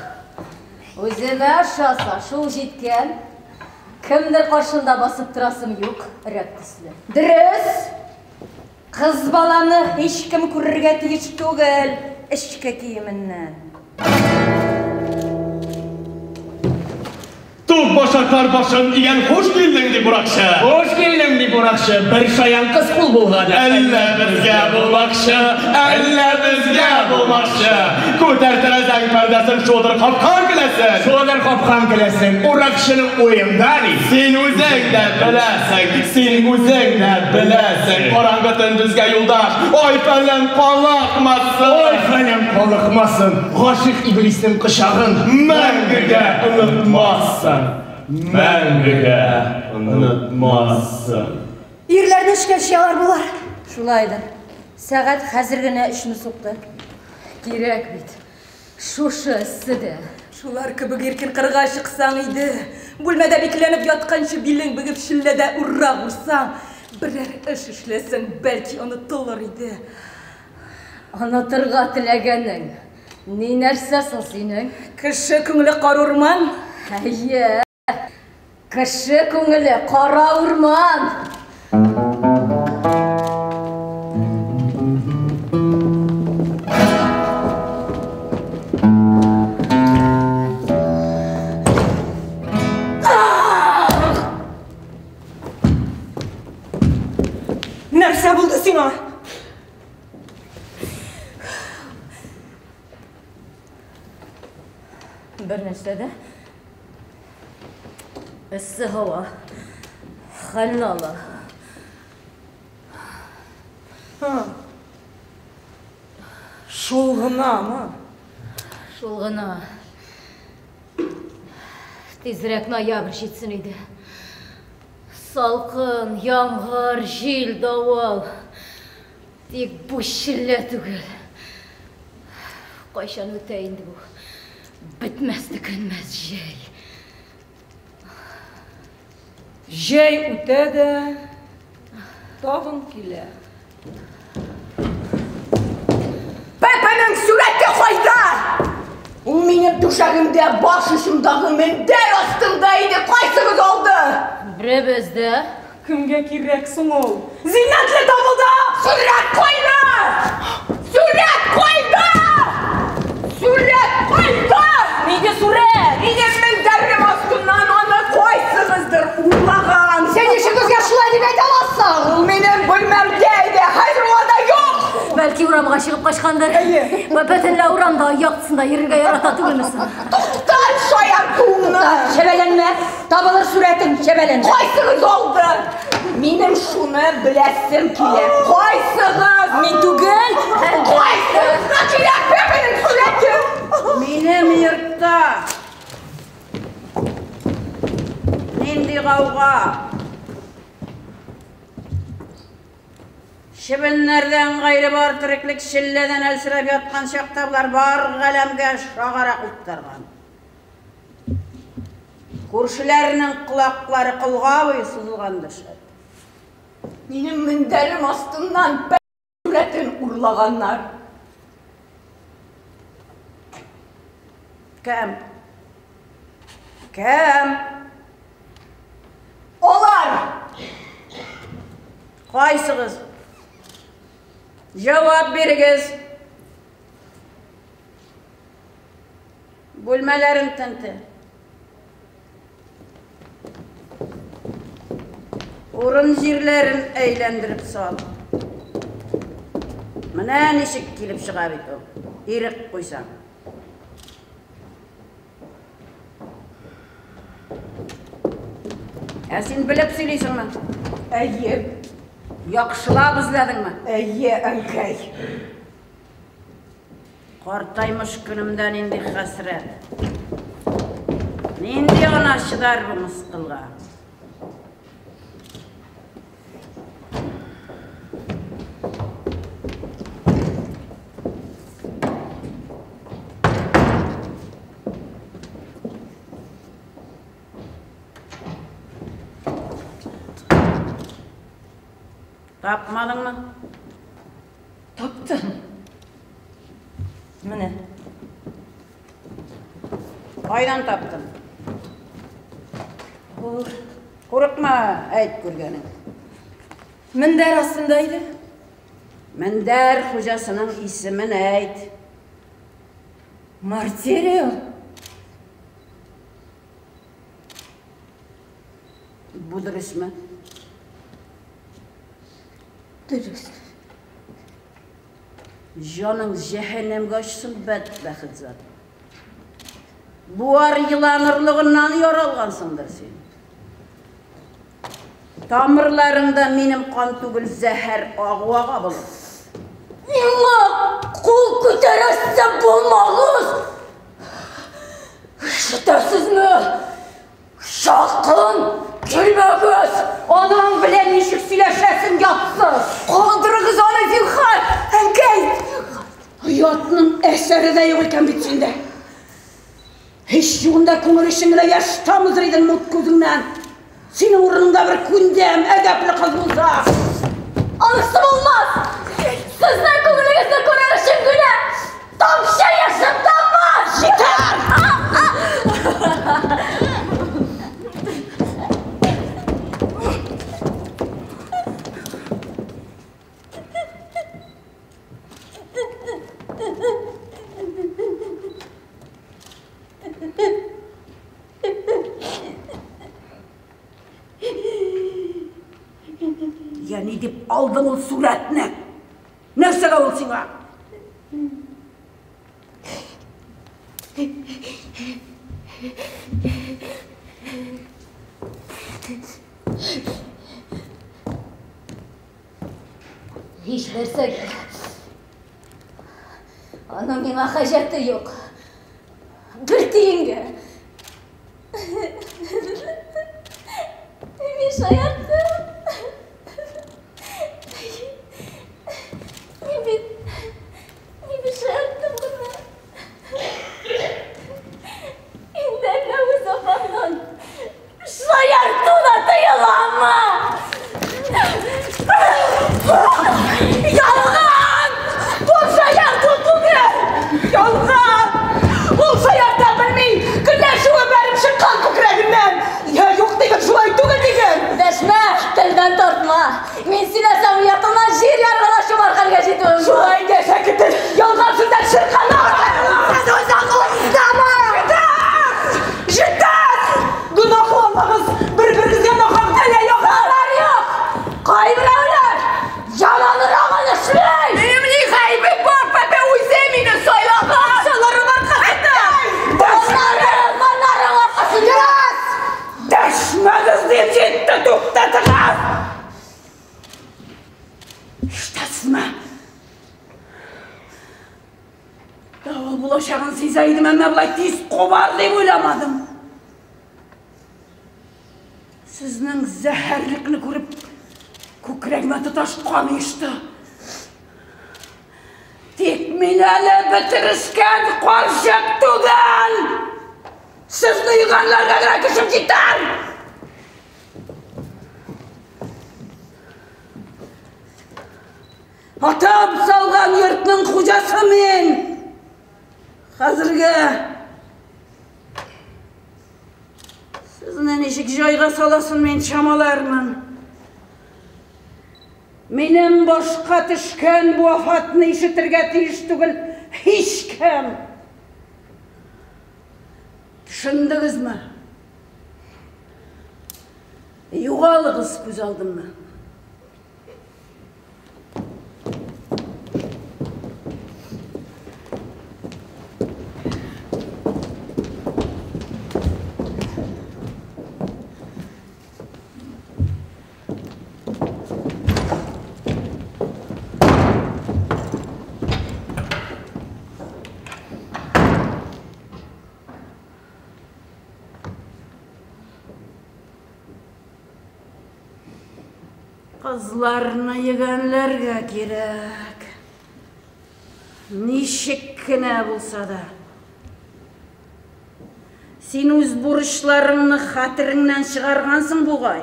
Өзіме шаса шул жеткен. Кімдір қашында басып тұрасым yok, рәк кісілі. Дұрыс! Қыз баланы ешкім көрірге тиіш түгіл, ішкі киімінен. Тук başaklar başın igen hoş geldin di Burakşı. Hoş geldin di Burakşı. Bir şayan kız kul bulgadı. Elle bizge bulmakşı, elle bizge bulmakşı. Köter terezek perdesin şodur kapkan kilesin. Şodur kapkan kilesin. Urakşının oyundani. Sen özün de bilesin, sen özün de bilesin. Karangıtın düzge yoldaş. Oy felem palakmasın. Oy felem palakmasın. Aşık iblisin kışağın мәңгіге unutmazsın. Мәңгіге unutmazsın. Ерлерді ішкен шиялар болар. Шулайдыр. Сағат хәзіргіне үшіні соқты. Керек бет. Шушы іссіді. Шулар кібік еркен қырға шықсаң еді. Бөлмәді бекленіп ятқаншы билің бүгіп шілләді ұрра ұрсаң. Бірер іш ішлесің, бәлки ұнытылыр еді. Анатырға тілегенің. Не нәрсесің сенің? Кіші күңілі қар ұрман. Әйе. Кіші күңілі қара ұрман. Нәрсе болды сиңа? Bir нәрсәді? Ісі хава, халалы. Шулға Гына mı? Шул гына. Тезрәк ноябрь җитсен иде. Салкын, яңгыр, җил, давыл. Тик бу чиллә түгел. Кайчан үтә инде бу? Бетмәс тükәнмәс җәй. Җәй үтә дә тагын килә. Pepe'nin sureti koyda! O benim duşağımda, baş uçumdağı mender astındaydı. Kaysınız oldu? Беребездә Кімге керек соң ол? Zinnetle davulda! Suret koyda! Suret koyda! Suret koyda! Neydi surət? Benim menderim astından onu koysınızdır uğlağın. Sen işinizge şulay deyip aytalasın. O benim bölmemdeydi. Hayır o da yok. Бәлки урамга чыгып качкандыр. Бөтенләй урамда яктысында йөрергә ярата түгелмесең? Tutar şayar tuğunu. Şebelenme. Табылыр suretin şebelenme. Koysınız oldu. Benim şunu bilesim kile. Koysınız. Min түгел. Koysınız. Nakile Pepe'nin sureti. Benim yurtta nindi kavga. Şibinlerden gayrı bar tiriklik şilleden elsirep yatkan şaktablar bar galemge şagara kuttargan. Kurşularının kulakları kılga boyu sızılgan dışarı. Benim menderim astından Pepe'nin suretin urlağanlar. Kim? Kim? Olar. Kaysınız? Cevap veriniz. Bölmelerin tenti. Orun jirlerin eğlendirip sal. Mına nişik kilip çığa bit o. İrik koysan. Sen bilip söyleysin mi? Eyye. Yakışılap izledin mi? Eyye önkey. Kartaymış günümden indi hasret. Nindi ona şıdar bu mıskılga. Tapmadın mı? Taptım. Mine. Kaydan taptın? Olur. Korkma, ayt görgenin. Minder aslındaydı. Mender hocasının ismini ayt. Martirio. Budur ismi. Dürüst. Canın cehennem kaçsın bedbahit zat. Bu ar yılanırlığından yorulgansındır sen. Tamırlarında benim kan tügül zehir ağvağa bulur. Mima kul küterezse bulmağız. İşitesiz mi? Şakın gülmegöz. Anam bilen nişik sileşesin yatsın. Kaldırığız onu zinhar. Önkey. Hayatının eseri de yok iken bitçinde. Hiç yolunda kumur işinle yaştamızıydın mut gözünden. Senin uğrunda bir kündem edepli kız bulsa. Anısım olmaz. Sizden kumulunuzda konuşun güne. Tam şey yaşımdan var. Yeter! Yani dip aldın o suretine. Nefse kavulsun ha? Hiç versek. Onun mine haceti yok. Bir tiyinge. Bir şey yaptım. Bir şey yaptım buna. İnden lavuz ofandan. Sayarttın atıyla ama. Yalgan! Bolsa yardım bugün! Yalgan! Bolsa yardım bilmeyin! Günler şu benim şıkkan kükredimden! Ya yok deyin şulay tügün deyin! Deşme, telden tortma. Min silesem yakından şiir yargılaşım arkarga jetiyorum. Şulay dese gitin! Yalgan sizden şırkanlar! Siz özden istama! Yeter! Yeter! Günahlanmağız! Birbirinizden okak dele yok! Yok! Kaybırevler! Yalanır ağın işleyin! Benimle kaybet var Pepe Uysemini soyladı! Akşaların arkasında! Onların arkasında! Deşmeniz diye ciddi tuttadınız! İştesine! Davul bulaşağın sizeydim ama bulay tiz kovarlayı bulamadım. Sizin zehirlikini görüp kükregime tutaşkan işte. Tekmineli bitirişken karşık tügen! Sizni yıkanlarga göre kışım gider! Atam salgan yurtның hocası men! Hazırgı! Sizni nişik joyga salasın men çamalarmın. Menin boşqa tişken bu vafatını işitirge tiyiş tugul hiç kim. Düşündünüz mü? Yuğalığız göz aldın mı? Kızlarını yegenlerge gerek. Nişikkine bulsa da. Sen öz buruşlarını hatırından çıkargansın buğay.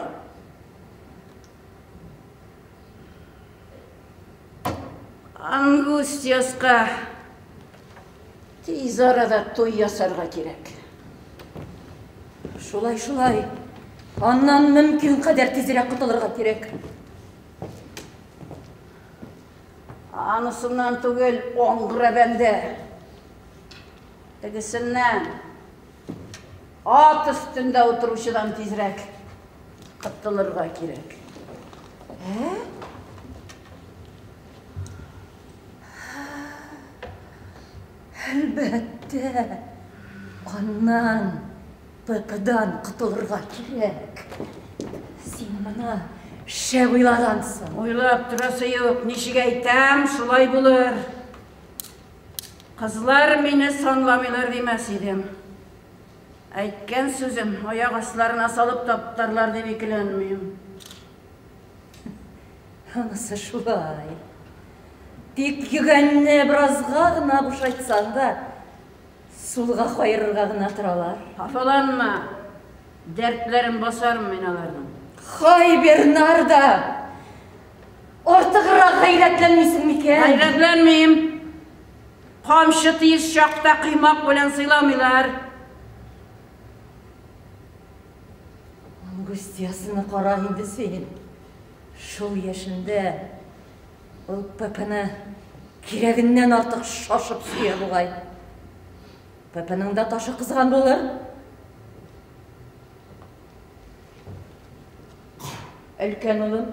Angustiyaska tez arada toy yasarga gerek. Şulay. Ondan mümkün kadar tezirek kutulurga gerek. Anısından tügel oңғыра bende. Tegisinden at üstünde oturuşudan tezirek kutulurga gerek. Elbette. Ondan bıkıdan kutulurga gerek. Sen bana şey oylagansın. Oylap durası yok, nişik aytam, şulay bulur. Kızlar meni sanlamıyorlar demez idim. Aytken sözüm, ayak aslarına salıp taptarlar deb ekilenmeyim. Anысы şulay. Tek yegenne birazga gına buş aytsan da sulga koyururga gına turalar. Hafalanma, dertlerim basarım men alardım. Hay Bernarda! Ortağıra gayretlenmişsin miken? Hayretlenmeyim. Kamşı tiyiz şakta kıymak bilen sıylamıyorlar. Angustiyasını kara indi sen. Şol yaşında ol Pepe'ni kereginden artık şaşıp suya buğay. Pepe'nin de taşı kızgan olur. Ülken oğlum,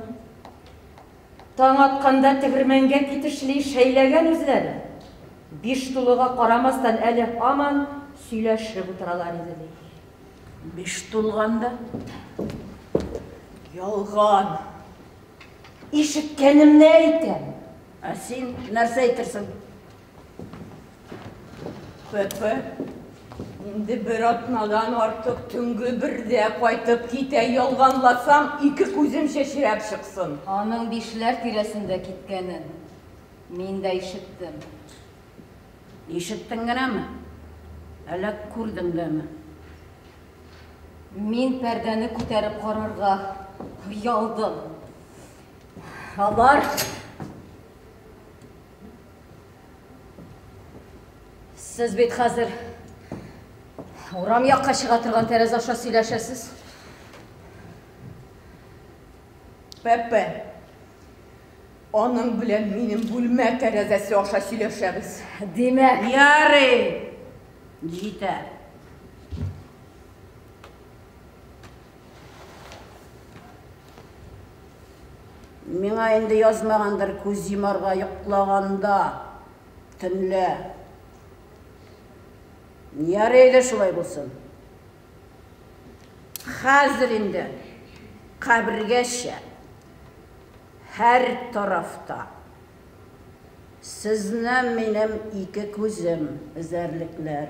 taң atqanda тегермәнгә китешли шәйләгән үзләре. 5 тулыга карамастан әле һаман сөйләшеп утыралар иде ди. 5 тулганда Ялган. Ишеткәнемне әйтәм. Син нәрсә әйтерсең? Пепе, инде бір атнадан артық түнгі бірде қайтып ките ялғанласам, 2 көзім шешіреп шықсын. Аның бишләр тирәсендә киткәнен мин дә ишеттем. Ишеттің генәме? Әле күрдің дәме? Мин пәрдәне күтәреп карарга ялдым. Алар Сез бит хәзер урам якка чыга торган тәрәзә аша сөйләшәсез. Пепе, аның белән минем бүлмә тәрәзәсе аша сөйләшәбез. Димәк, Ярый! Җитә. Миңа инде язмагандыр күз йомарга йоклаганда төнлә. Ярый да шулай булсын. Хәзер инде кабергәчә һәр тарафта сезне минем 2 күзем эзәрлекләр.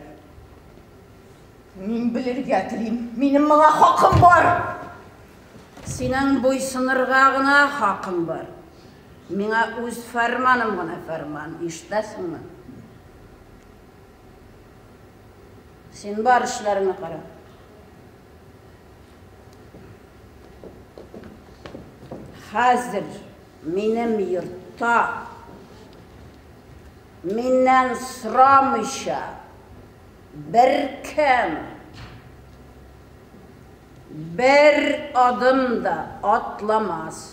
Мин белергә телим, минем моңа хакым бар. Синең буйсынырга гына хакың бар. Миңа үз фәрманым гына фәрман, ишетәсеңме? Син бар эшләреңне кара. Хәзер минем йортта миннән сорамыйча беркем бер адым да атламас.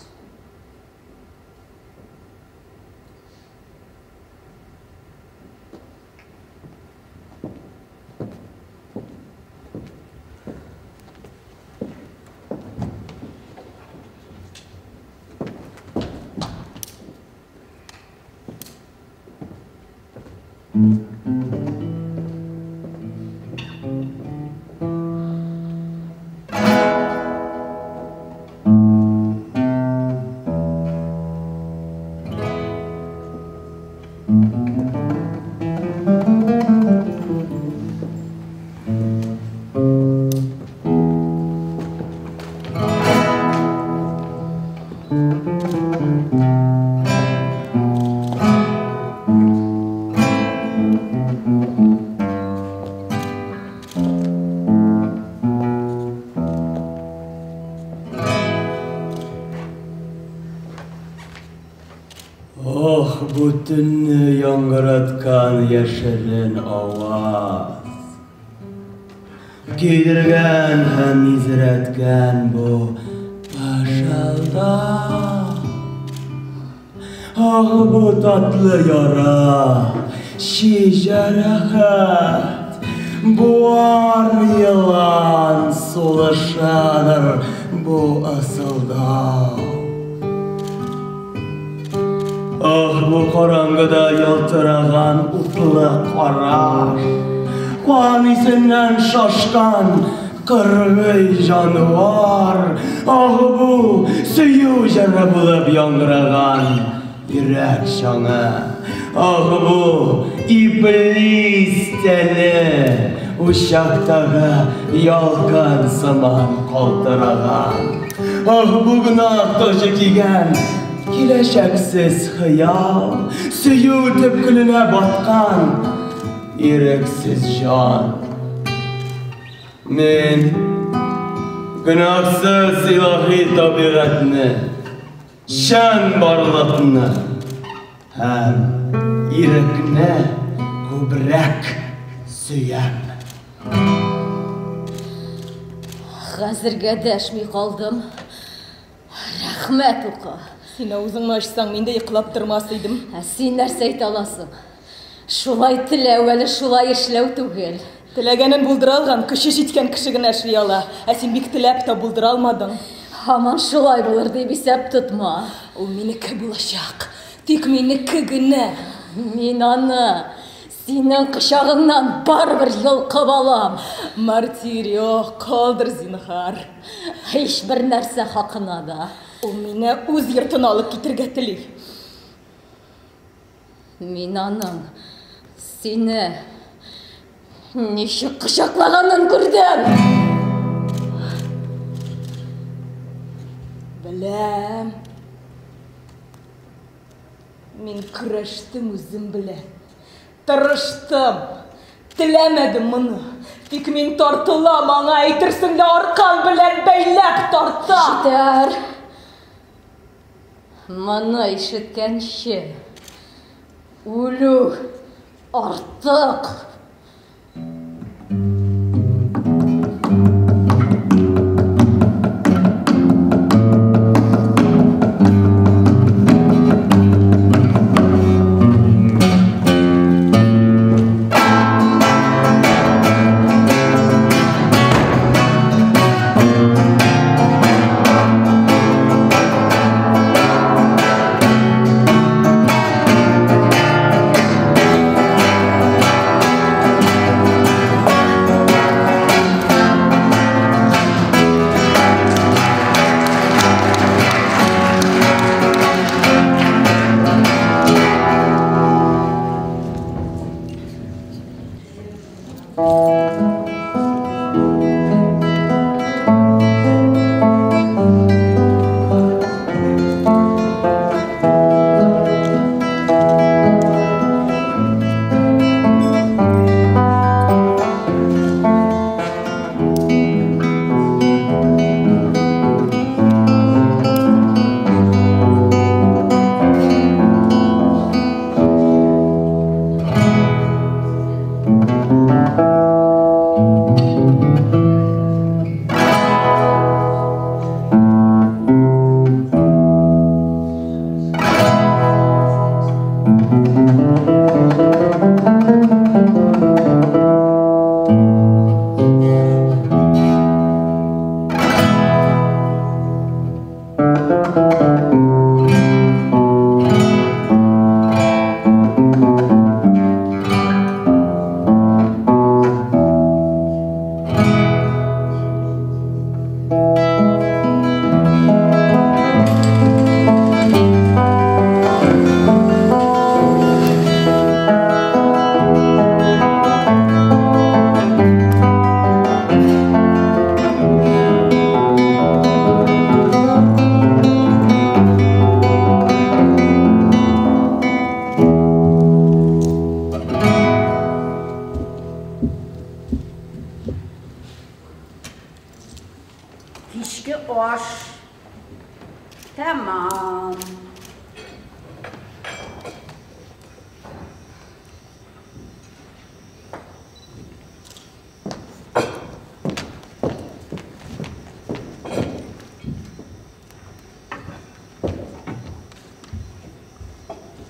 Tünni яңгыраткан яшерен аваз, кидергән һәм изрәткән бу пашалда. Бу татлы яра, ши җәрәхәт, буар елан сулышадыр бу ысылдау. Бу караңгыда ялтыраган утлы караш, кан исеннән шашкан кыргый жануар. Бу сөю җыры булып яңгыраган йөрәк чаңы. Бу иблис теле учактагы ялкын сыман калтыраган. Бу гына таҗы кигән киләчәксез хыял, сөю төпкеленә баткан ирексез җан. Мин гөнаһсыз илаһи табигатьне, шән барлыкны һәм ирекне күбрәк сөям. Хәзергә дәшми калдым. Рәхмәт ука. Син үзең ачсаң, мин дә йоклап тормас идем. Син нәрсә әйтә аласың? Шулай теләү әле шулай эшләү түгел. Теләгәнен булдыра алган кеше җиткән кеше генә эшли ала. Син бик теләп тә булдыра алмадың. Һаман шулай булыр дип исәп тотма. Ул минеке булачак. Тик минеке генә. Мин аны синең кочагыңнан барыбер йолкып алам. Мартирио, калдыр зинһар. Һичбер нәрсә хакына да. Ул мине үз йортына алып китергә тели. Мин аның сине Нешік құшақлағанын көрдім. Білем. Мен күрештім өзім білем. Тырыштым. Тілемедім мұны. Тек мен тартылам, аңа айтырсың да арқан білен бәйләп тартам. Жетер. Мұны ишеткенше өлу артық.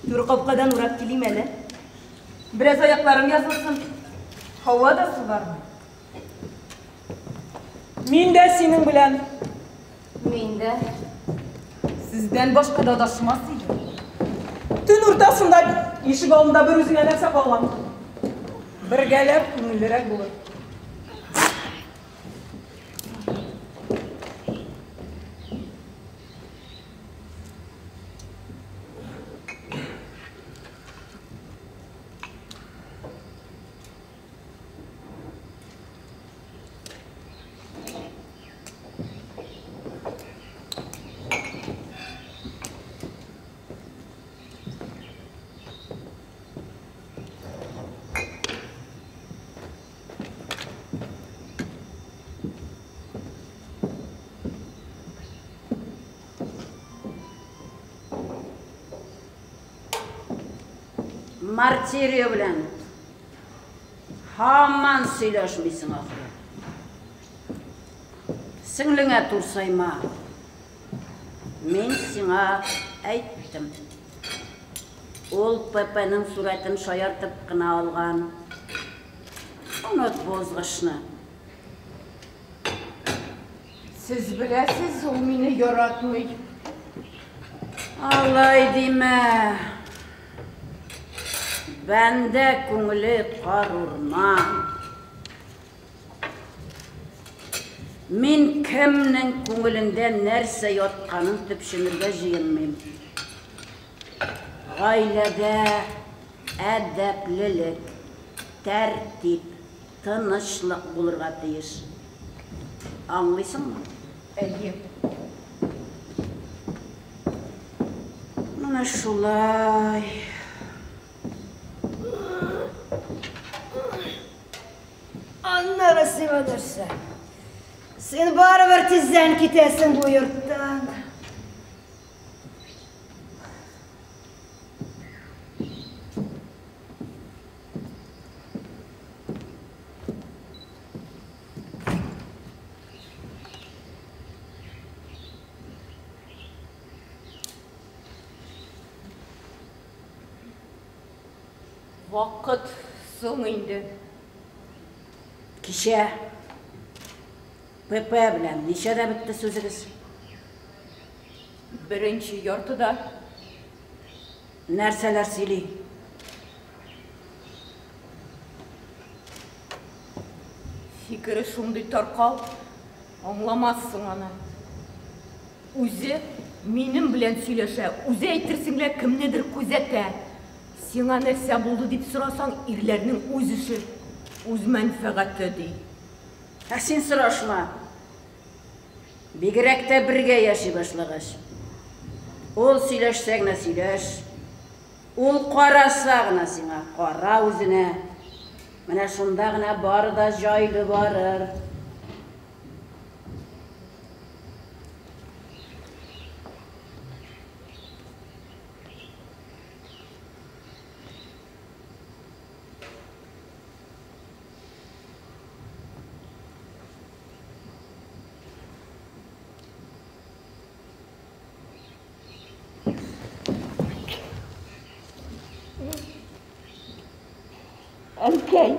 Dur kapkadan uğrap geleyim hele. Biraz ayaklarım yazılsın. Hava da su var mı? Min de senin bilen. Мен де сізден başka da adaşmazsın. Tün ortasında işik алдында bir üzüne нәрсе қалған. Bir gelip көңілдірек bulur. Martiriya bilan hamman сөйләшмисең ахыры. Сіңліңә турсайма. Мен сиңа әйттім. Ол Пепенің суратын шаяртып қына алған. Unut bozғышны. Siz biləsiz, o meni yaratmay. Алай деме. Bende көңілі қарурман. Мен кімнің көңілінде нәрсе йотқанын түпшінірге жиынмайым. Ғайләдә әдәплілік, тәртип, тынычлык булырга тиеш. Аңлыйсыңмы? Әле. Менә шулай. Аннары сивадырса. Sen baribir tizden kitesin bu yurttan. Вакыт соң инде. Кичә ПП белән ничәдә бетте сүзегез? Беренче яртыда. Нәрсәләр сөйли? Фикере шундый таркау, аңламассың аны. Үзе минем белән сөйләшә, үзе әйтерсеңләр кемнедер күзәтә. Сиңа нәрсә булды дип сорасаң, ирләрнең үз эше, үз мәнфәгате ди. Син сорашма. Бигрәк тә бергә яши башлагач. Ул сөйләшсә генә сөйләш. Ул караса гына сиңа, кара үзенә. Менә шунда гына бары да җайлы барыр. Әнкәй,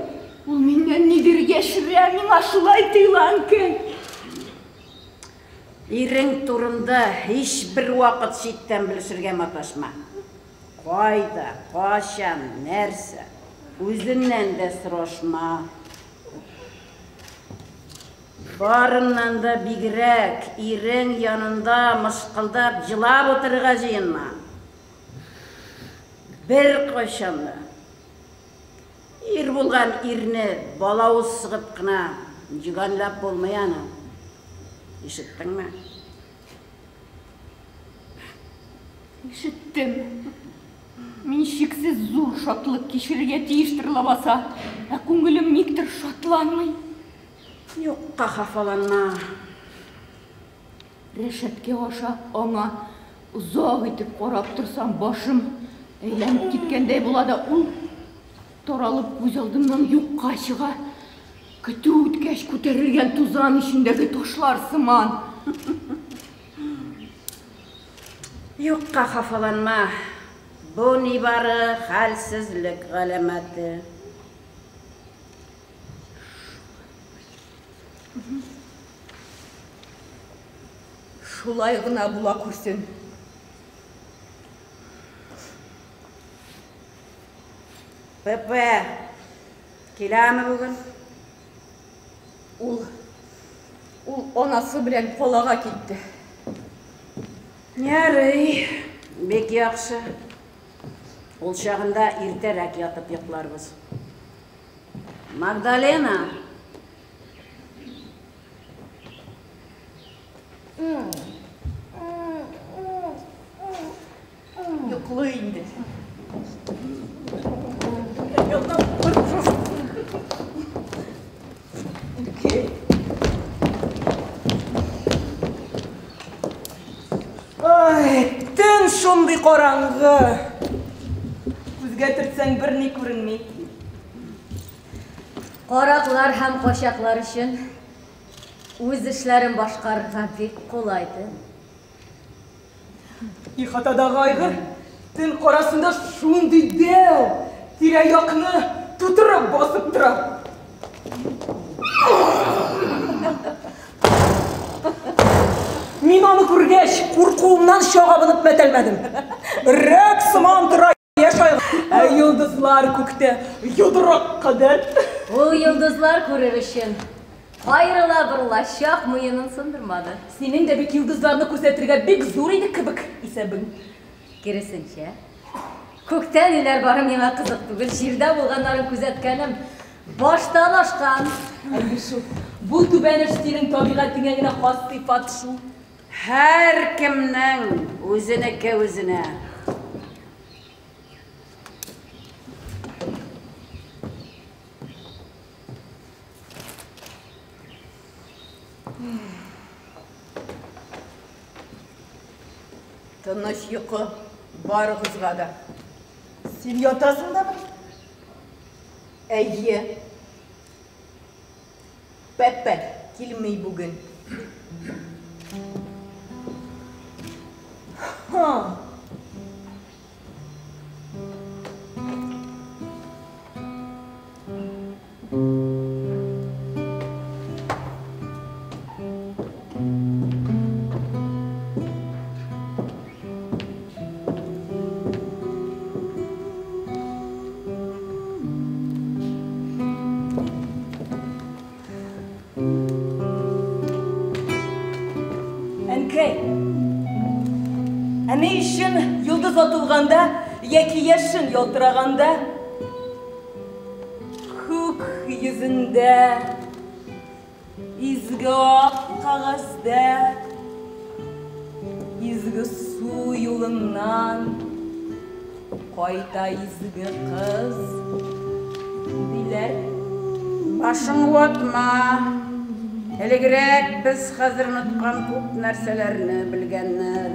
ул миннән нидер яшерә, миңа шулай тыйла, әнкәй. Ирең турында һич бер вакыт читтән белешергә маташма. Кайда, качан, нәрсә, үзеннән дә сорашма. Барыннан да бигрәк ирең янында мышкылдап, җылап утырырга җыенма. Бер кайчан да ир булган ирне балавыз сыгып кына җиганлап булмый аны. Ишеттеңме? Ишеттем. Мин шиксез зур шатлык кичерергә тиештер лабаса, ә күңелем никтер шатланмый. Юкка хафаланма. Рәшәткә аша аңа озак итеп карап торсам, башым әйләнеп киткәндәй була да ул таралып күз алдымнан юкка чыга. Көтү үткәч күтәрелгән тузан ишендәге ташлар сыман. Юкка хафаланма. Бу нибары хәлсезлек галәмәте. Шулай гына була күрсен. ПП, киләме бүген? Ул анасы белән калага китте. Ярый, бик яхшы. Ул чагында иртәрәк ятып йокларбыз. Магдалена. Йоклый инде. Төн шундый караңгы. Күзгә төртсәң берни күренми. Караклар һәм качаклар өчен үз эшләрен башкарырга бик кулайды. Ихатадагы айгыр төн карасында шундый дәү тирә-якны тутырып басып тора. Мин аны күргәч, куркуымнан чагабынып мәтәлмәдем. Рәк сыман тора яшай. Ә йолдызлар күктә йодрак кадәр. Ул йолдызлар күрер өчен кайрыла берлачак муенын сындырмады. Синең дә бик йолдызларны күрсәтергә бик зур иде кебек исәбең. Киресенчә, күктән ниләр бары миңа кызык түгел, җирдә булганнарын күзәткәнем Баштан ашқан. Бұл түбәнеш сенің табиғатыңа гына хас сыйфат шу. Һәр кемнең үзенеке үзенә. Тыныч йокы барыгызга да. Сен ятасың да бір? Әйе. Пәппә, килмей бүген. Әне үшін йылдыз атылғанда, яки яшын ялтырағанда, көк yüzінде, изгі ақ қағазда, изгі су юлынан, қайта изгі қыз, билер. Башың отма. Элегрәк біз хәзер ұнытқан күп нәрсәләрне белгәннәр.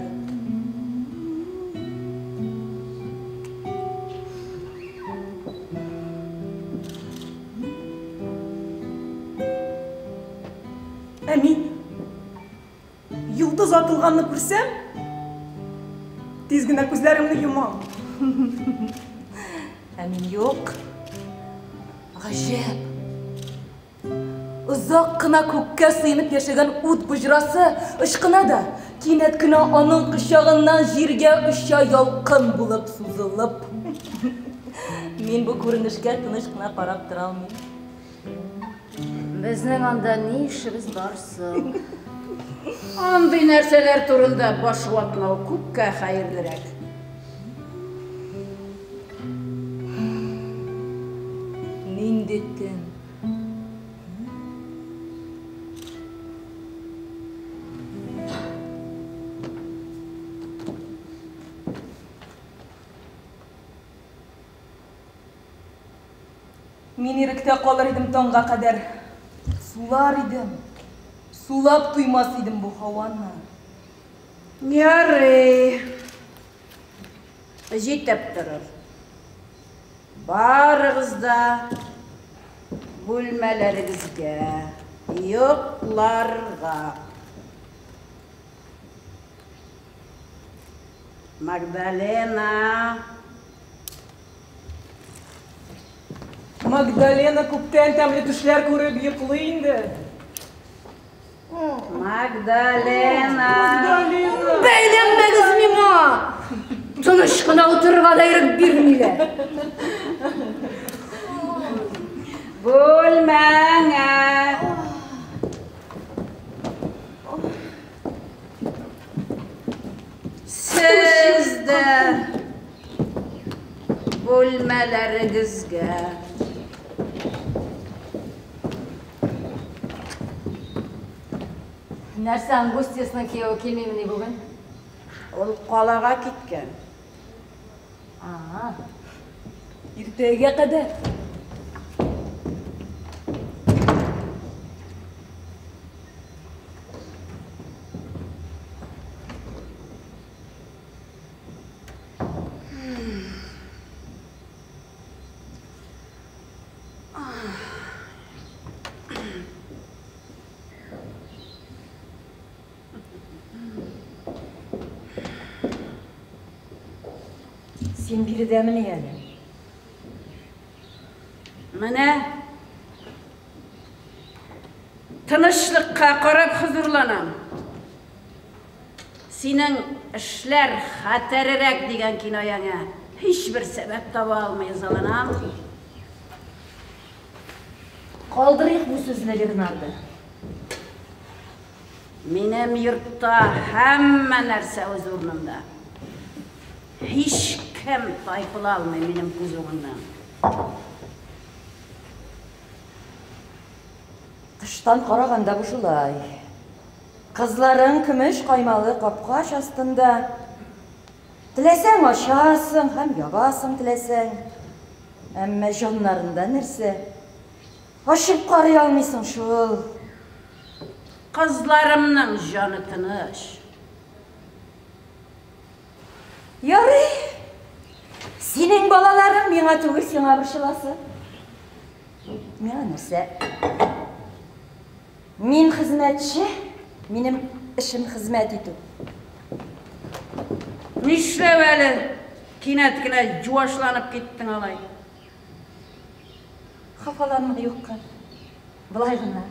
Әмин, йылдыз атылғанны күрсәм, тез генә күзләремне йомам. Әмин, юк. Ғажап. Ұзақ қына көкке сыйынып яшәгән ут бұжрасы ышқына да, кинәт кенә аның құшағынан җиргә ұша ялқын булып сузылып. Мен бұл күренешкә тыныч кына карап тора алмыйм. Безнең анда ни эшебез барсың? Андый нәрсәләр турында баш ватмау күпкә хәерлерәк. Нинди төн? Мен иректә калыр идем таңга кадәр. Сулар идем. Сулап туймас идем бу һаваны. Ярый. Җитеп торыр. Барыгыз да бүлмәләрегезгә йокларга. Магдалена. Магдалена күптән тәмле төшләр күреп йоклый инде. Магдалена. Бәйләнмәгез миңа! Тыныч кына утырырга да ирек бирмиләр. Бүлмәңә. Сез дә бүлмәләрегезгә. Нәрсәң гостесінің кеуі келмейміне бүгін? Ол қалаға киткән. Иртәгә кадәр. Сен биредәміне әлі? Менә тынычлыкка карап хозурланам. Синең эшләр хәтеррәк дигән кинояңа һичбер сәбәп таба алмый заланам. Калдырыйк бу сүзне, Бернарды. Минем йортта һәммә нәрсә үз урынында. Һич кем тайпыла алмый минем күз уңымнан. Тыштан қарағанда бұшылай. Қызларың күміш қаймалы қапқаш астында. Тілесең ашасың, һәм ябасың тілесең. Әммә жанларында нәрсе? Ашып қарай алмайсың шул. Қызларымның жаны тыныш. Ярый. Сенің балаларың меңа түгіл сеңа бұршыласы. Меңа нәрсе? Мен қызметші, менің ішім қызмет ету. Нишләп әле кинәт кенә жуашланып кеттің алай? Хафаланма юққа. Былай ғына.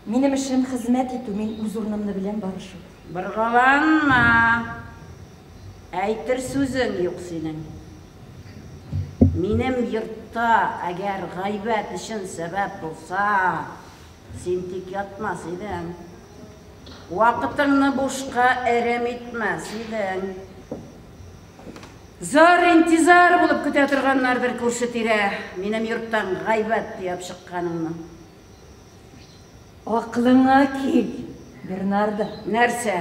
Менің ішім қызмет ету, мен өз орнымды білем барышу. Бірғаланма. Әйтір сөзің юқ сенің. Минем йортта әгәр ғайбәт үшін сәбәп болса, сен тек ятмас едің. Вақытыңны бошқа әрем етмәс едің. Зар интизар болып күтә тұрғаннардыр көрсетері, минем йорттан ғайбәт deyip шыққаныңны. Ақылыңа кел, Бернарда. Нәрсе?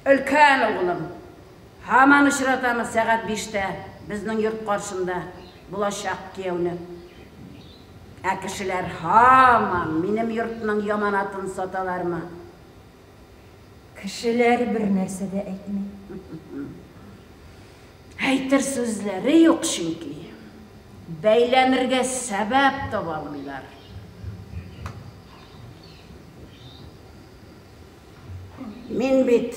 Үлкен оғылым. Хаман ұшыратамыз сағат 5-те біздің йорт қаршында бұлашақ кеуіні. Әкішілер хаман менің йортының яманатын саталар ма? Кішілер бір нәрседе әйтмей. Әйтір сөзлері yok çünkü. Бәйләнірге сәбәп таба алмайлар. Мен бет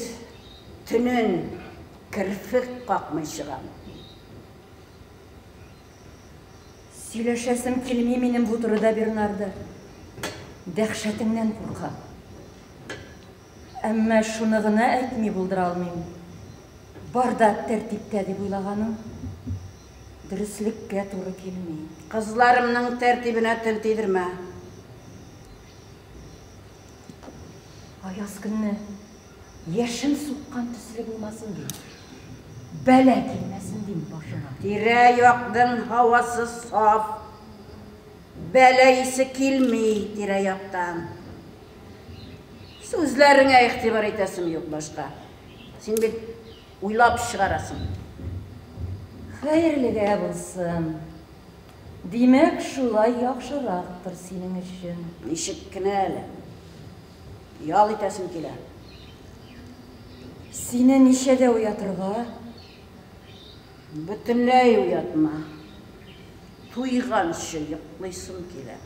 түнін кірфік қақмай шығам. Сөйлешесім келмей менің бұл тұрыда Бернарды. Дәхшәтіңнен қорқам. Әммә шунығына әйтмей болдыра алмайым. Барда тәртіпте деп ойлағаным, дұрыслікке туры келмей. Қызларымның тәртібіне тіл тидірме. Аяз күнні ешін суққан түсілі болмасын дейм. Бәлә келмәсін дейм башына. Тире яқтың хавасы сaf. Бәлә есі келмей тире яқтан. Сөзләріңе иқтибар етесім yok башқа. Сен бет ойлап шығарасың. Хәйірліге болсын. Демек шулай яқшырақтыр сенің үшін. Нишік кінәлі. Ял етесім келе. Сені нешеде уятырға? Бүтінләй уятма. Туйғаншы йоқлайсым келе.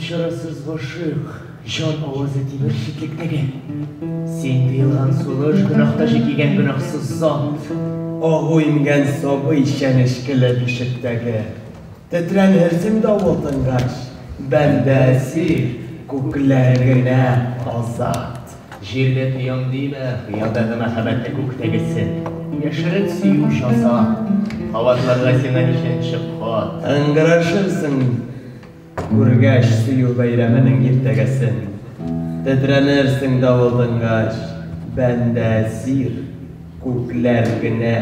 Шарасыз башық, жан ауызы тиміршітліктегі. Сен дейілған сұлыш күнақта жекеген күнақсыз зат. Ағу имген сабы шәнішкілі бішіктегі. Тетрәнерсің дауылтын ғаш. Бәнді әсір, көкләргіне азат. Жерде қиян деймі, қиядағы мәхабәтті көктегісін. Яшырын сүйу шаса, қаватларға сенен ішен шыққат. Әңгірашырсың, Күргәш сүйу бәйрәменің ертегесін. Тетрәнерсің дауылдың ғаш. Бәнді әсір, көкләргіне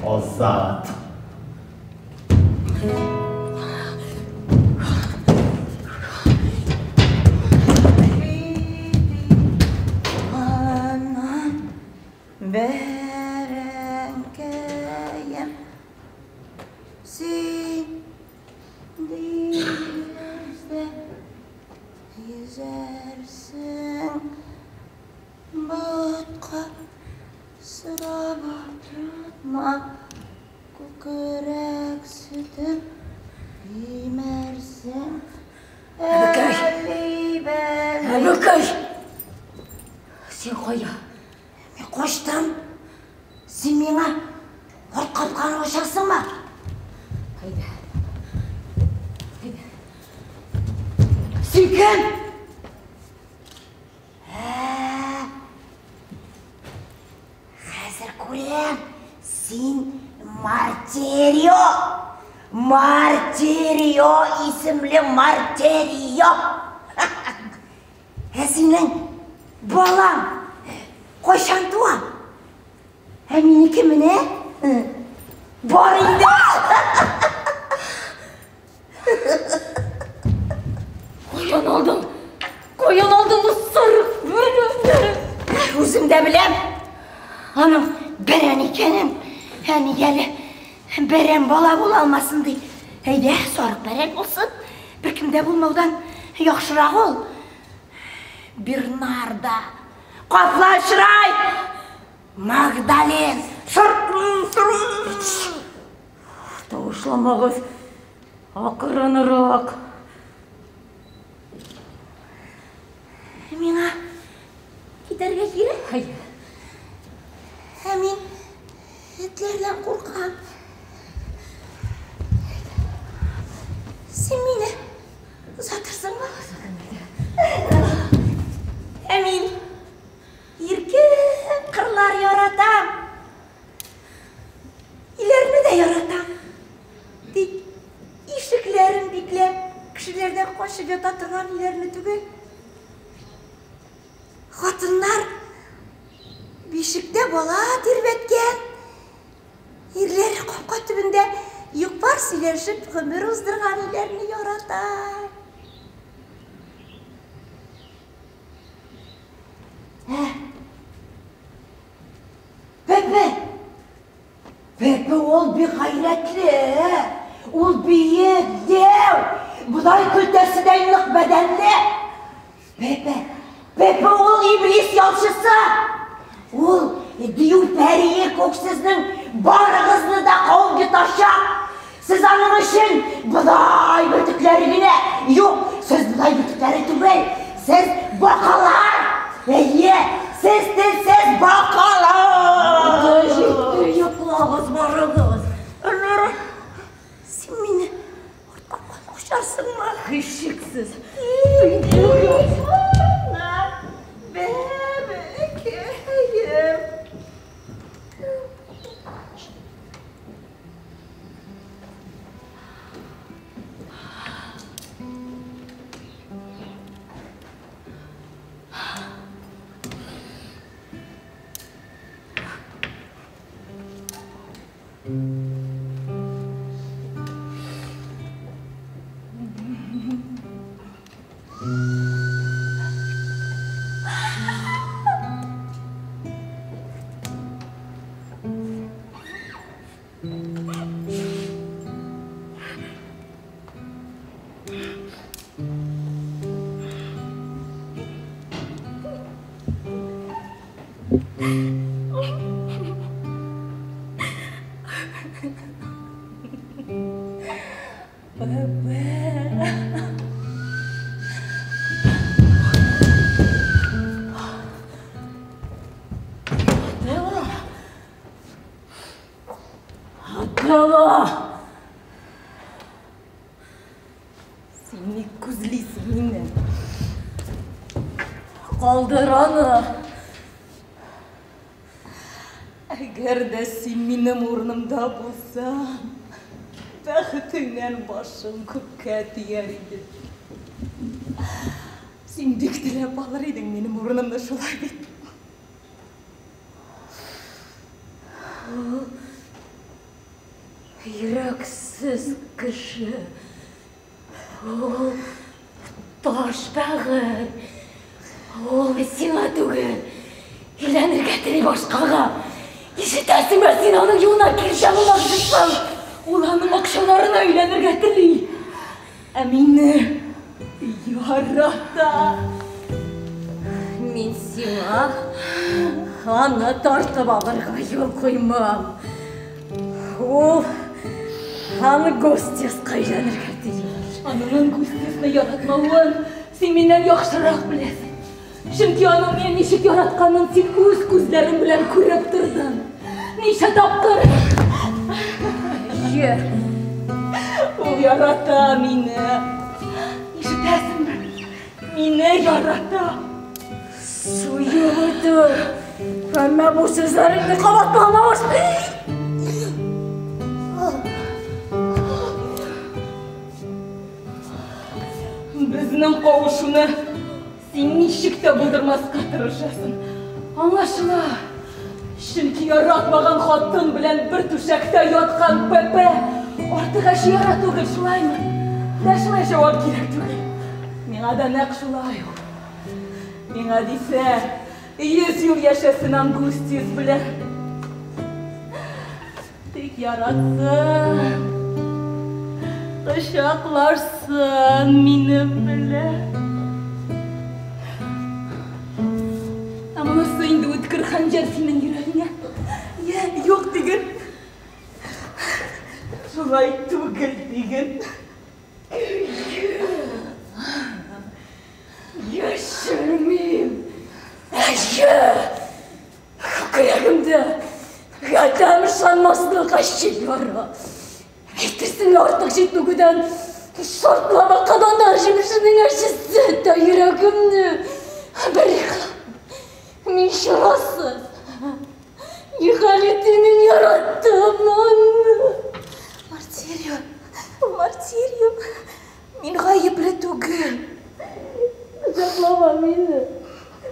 азат. Бәрәңкәйім сен дейізді езерсің бұтқа сұрап отырма көкірек сүтіп емерсің Әбікәй! Сен қойда. Мен қоштым. Сен меңа орт қапқаны ошақсың ма? Қайда? Сен кім? Martirio isimli Martirio. Senin balan koşan tuğan. Miniki mi ne? Barinde. Koyan aldım bu sarı. Özüm de bilem. Hanım beren ikenim. Yani geli beren bala bulalmasın diye. Heyde sorup beren olsun. Bir kimde bulmaudan yakşırak ol. Bir narda. Kaplan şıray. Magdalin. Tavuşlamağız. Akıranırak. Mina giderge gire. Hayır. Emin etlerden korkan. Sen beni uzatırsın mı? Emin yirken kırlar yaratam. İlerini de yaratam. Dik işiklerin diklem. Kişilerden koşup yatatırgan ilerini tügül. Hatınlar bişikte bola dirbetken. İrleri kopka tübünde yukbar silerşip ömür uzdırgan ilerini yaratar. Pepe ol bir gayretli, ol büyük dev, buday kültesinden yık bedenli. Pepe ol iblis yalçısı, ol diyu periye koksuzun barığızını da kovgu taşa. Siz anlamışın buday bütüklerine, yok siz buday bütükleri tübel, siz bakalar. Siz bakalar. Yapılağız barığız. Onlara sen beni ortadan koşarsın mı? Işıksız. Bebeğim. Seni kuzli seninle. Kaldır onu. Eğer de sen benim ornumda bulsan, bəxtindən başın kukkat yer idi. Sen diktilep alır idin benim ornumda şolay bit. Yüreksiz kişi. Taş bağır. Sina tügül. İlenir getiri başkağa. İşitesin ben Sina'nın yoluna girişem olmaksızsın. Ulanın akşamlarına ilenir getiri. Emine. Yarata. Min Sina. Ana tartıp ağırga yol koymam. Anı gostiyas kaylanır getiri. Ananın gostiyasını yaratmağın sen benden yaxşırak bilesin. Çünkü anam men nişik yaratkanın sen öz gözlerin bilen көрüp turdun. Nişe taptır. O yarata meni. İşitesin mi? Meni yarata. Suyudu. Ben bu sözlerini kapatmam hoş. Безнең кавышуны син ничек тә булдырмаска тырышасың. Аңлашыла. Чөнки яратмаган хатын белән бер түшәктә яткан Пепе артык әшяра түгел, шулаймы? Дәшмә җавап кирәк түгел. Миңа да нәкъ шулай. Миңа дисә, 100 ел яшәсен Ангустис белән. Тик яратсын, кочакларсын мине белән. Монысы инде үткер хәнҗәр синең йөрәгеңә. Юк диген. Шулай түгел диген. Яшермим. Күкрәгемдә ятам санмаслык ачып бара. Әйтерсең артык җитмәгән шартлама каданнар җимешенең әчесе дә йөрәгемне бер Мин шарасыз. Нихәлетенен яраттым аны. Мартириум, мин гаепле түгел. Кочаклама мине.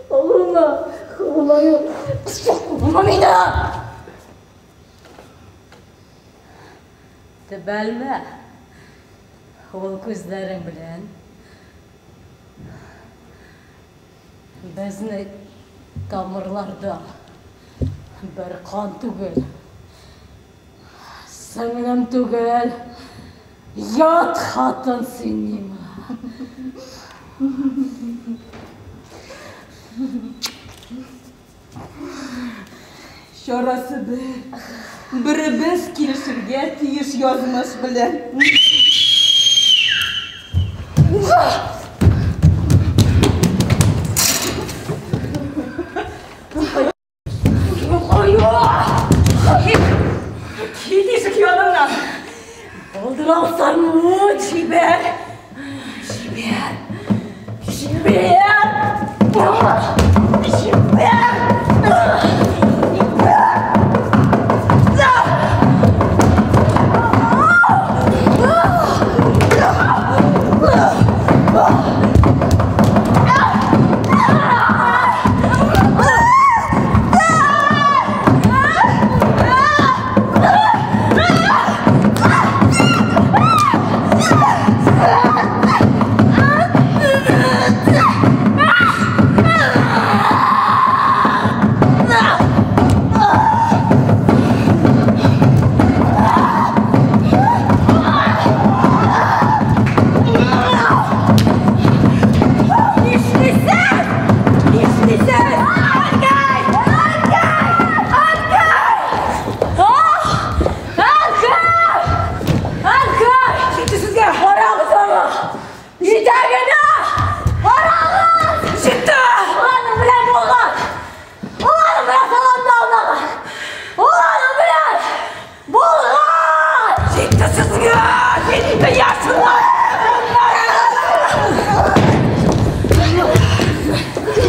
Кочаклама мине. Төбәлмә. Ул күзләрең белән. Безне тамырларда бер кан түгел, сеңлем түгел, ят хатын син миңа. Шарасы беребез килешергә тиеш язмыш белән. Кидишек янымнан. Болдыралсаң җибәр.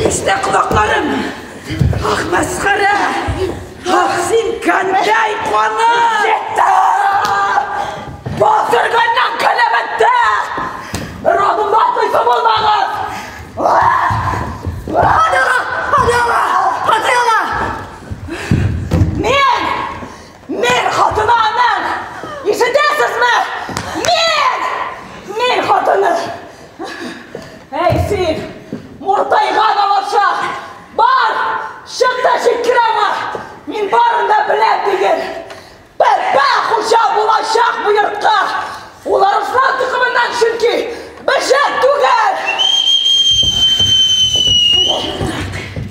İşte kulaklarım. Ah mesxere. Ah sin kandey konu. Basırgandan kalemette. Radım batlıysam olmağız. Hadi ola. Hadi ola. Hadi ola. Men hatını anam. İşitesiniz mi? Men hatını. Hey sin. Murtaygan olsa. Бар, шықта шеккірама, мен барында білет деген. Пәпә құша болашақ бұйыртқа. Олар ұсынан тұқымынан шүнки, бішет түгел.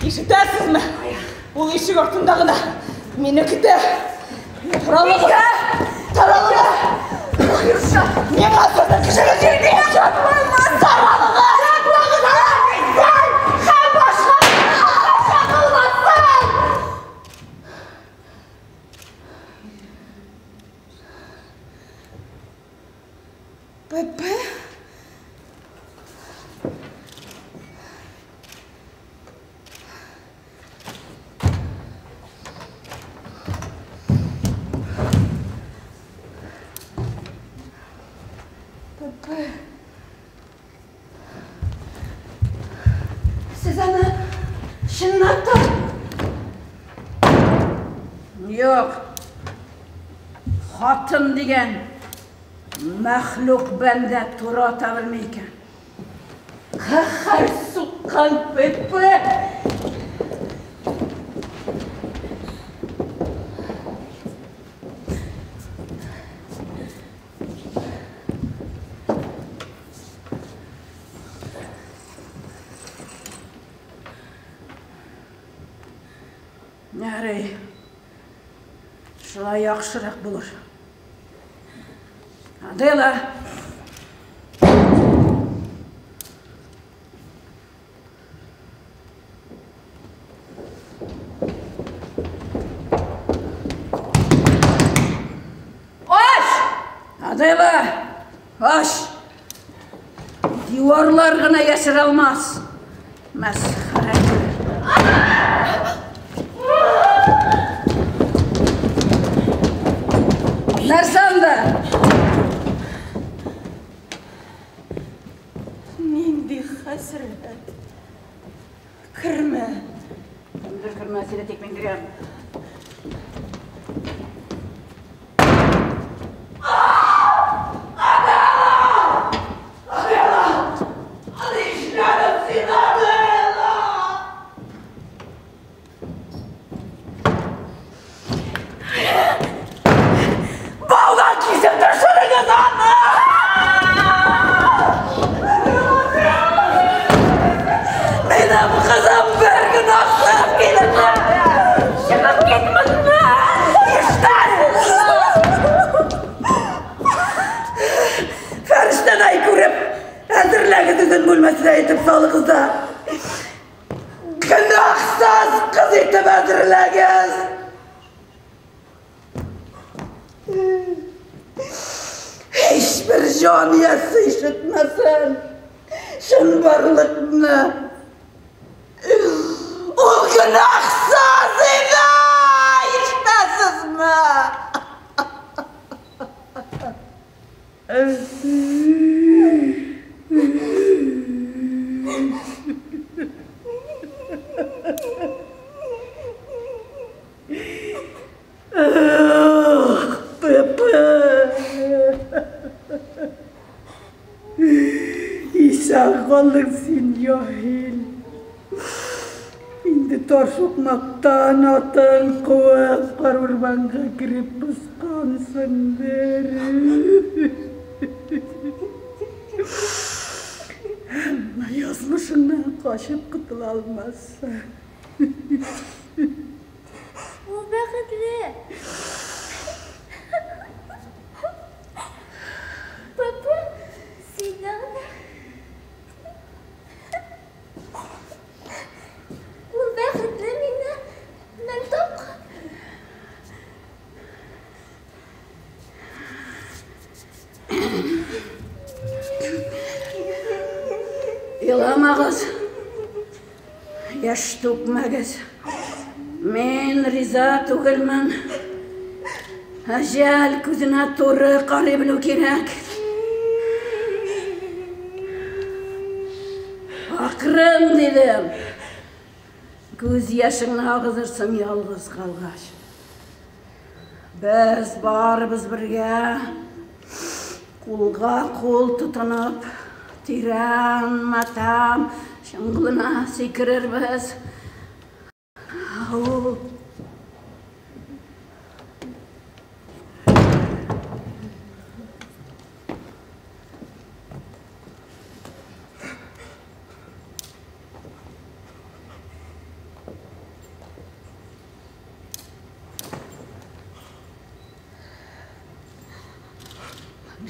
Ешітәсіз ме? Ол ешік ортындағына мені күті. Таралығы. Мен асырды кішігі жерде. Таралығы. Pepe? Pepe? Siz onu şundan da. Yok. Hatın degen məxluq bende tura atabilmeyken. Kahar sokan Pepe. Nereye? Şulay yaxşıraq bulur. Adela. Adela, hoş. Divarlar gına yaşırılmaz. Mesxara. Nersan da? Nindi hasret. Kırma. Dur kırma, seni tekmen gireyim. Hiçbir caniyesi işitmesin. Şun varlıkını. O günahsız idi. İştesiz mi? İşakallık sin yahil. Indi tarsukmaktan atan kuvvet karurbanka girip ıskansındır. Ama yazmışından kaşıp kıtılalmazsa. O bəxtli. Papa, Sinan. O bəxtli minə. Mən tapqa. Yılamağız. Yaş tutmağız. Men riza tugilman. Ajal kuzuna toru qariblu kerak. Akırım dedim. Göz yaşını ağızırsın yalğız kalgaç. Biz barımız birge. Kulga kul tutanıp. Tiran matam. Şıngılına sikirir biz.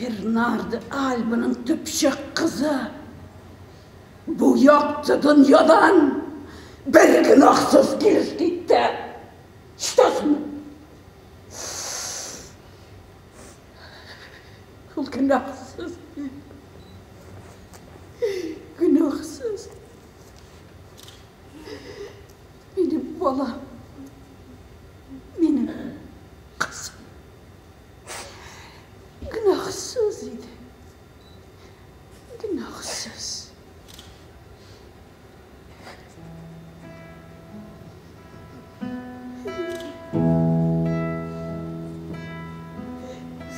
Bernard Alba'nın tüpşek kızı. Bu yaktı dünyadan bir günahsız giriş gitti. İştesin mi? O günahsız. Günahsız. Benim balam. Benim kızım. Günahsız idi. Günahsız.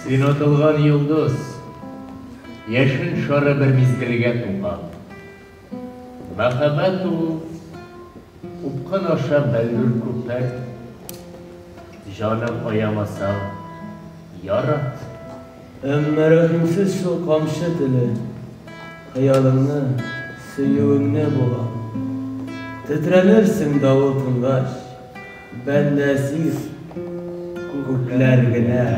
Син атылган йолдыз, яшен шары бер мизгелгә туган. Мәхәббәт ул, упкын аша бәллүр күпер, җаным аямаса, ярат. Әмма рәхимсез шул камчы теле, хыялыңны, сөюеңне була. Тетрәнерсең давыл тыңлаш, бәндәсир, күкләр генә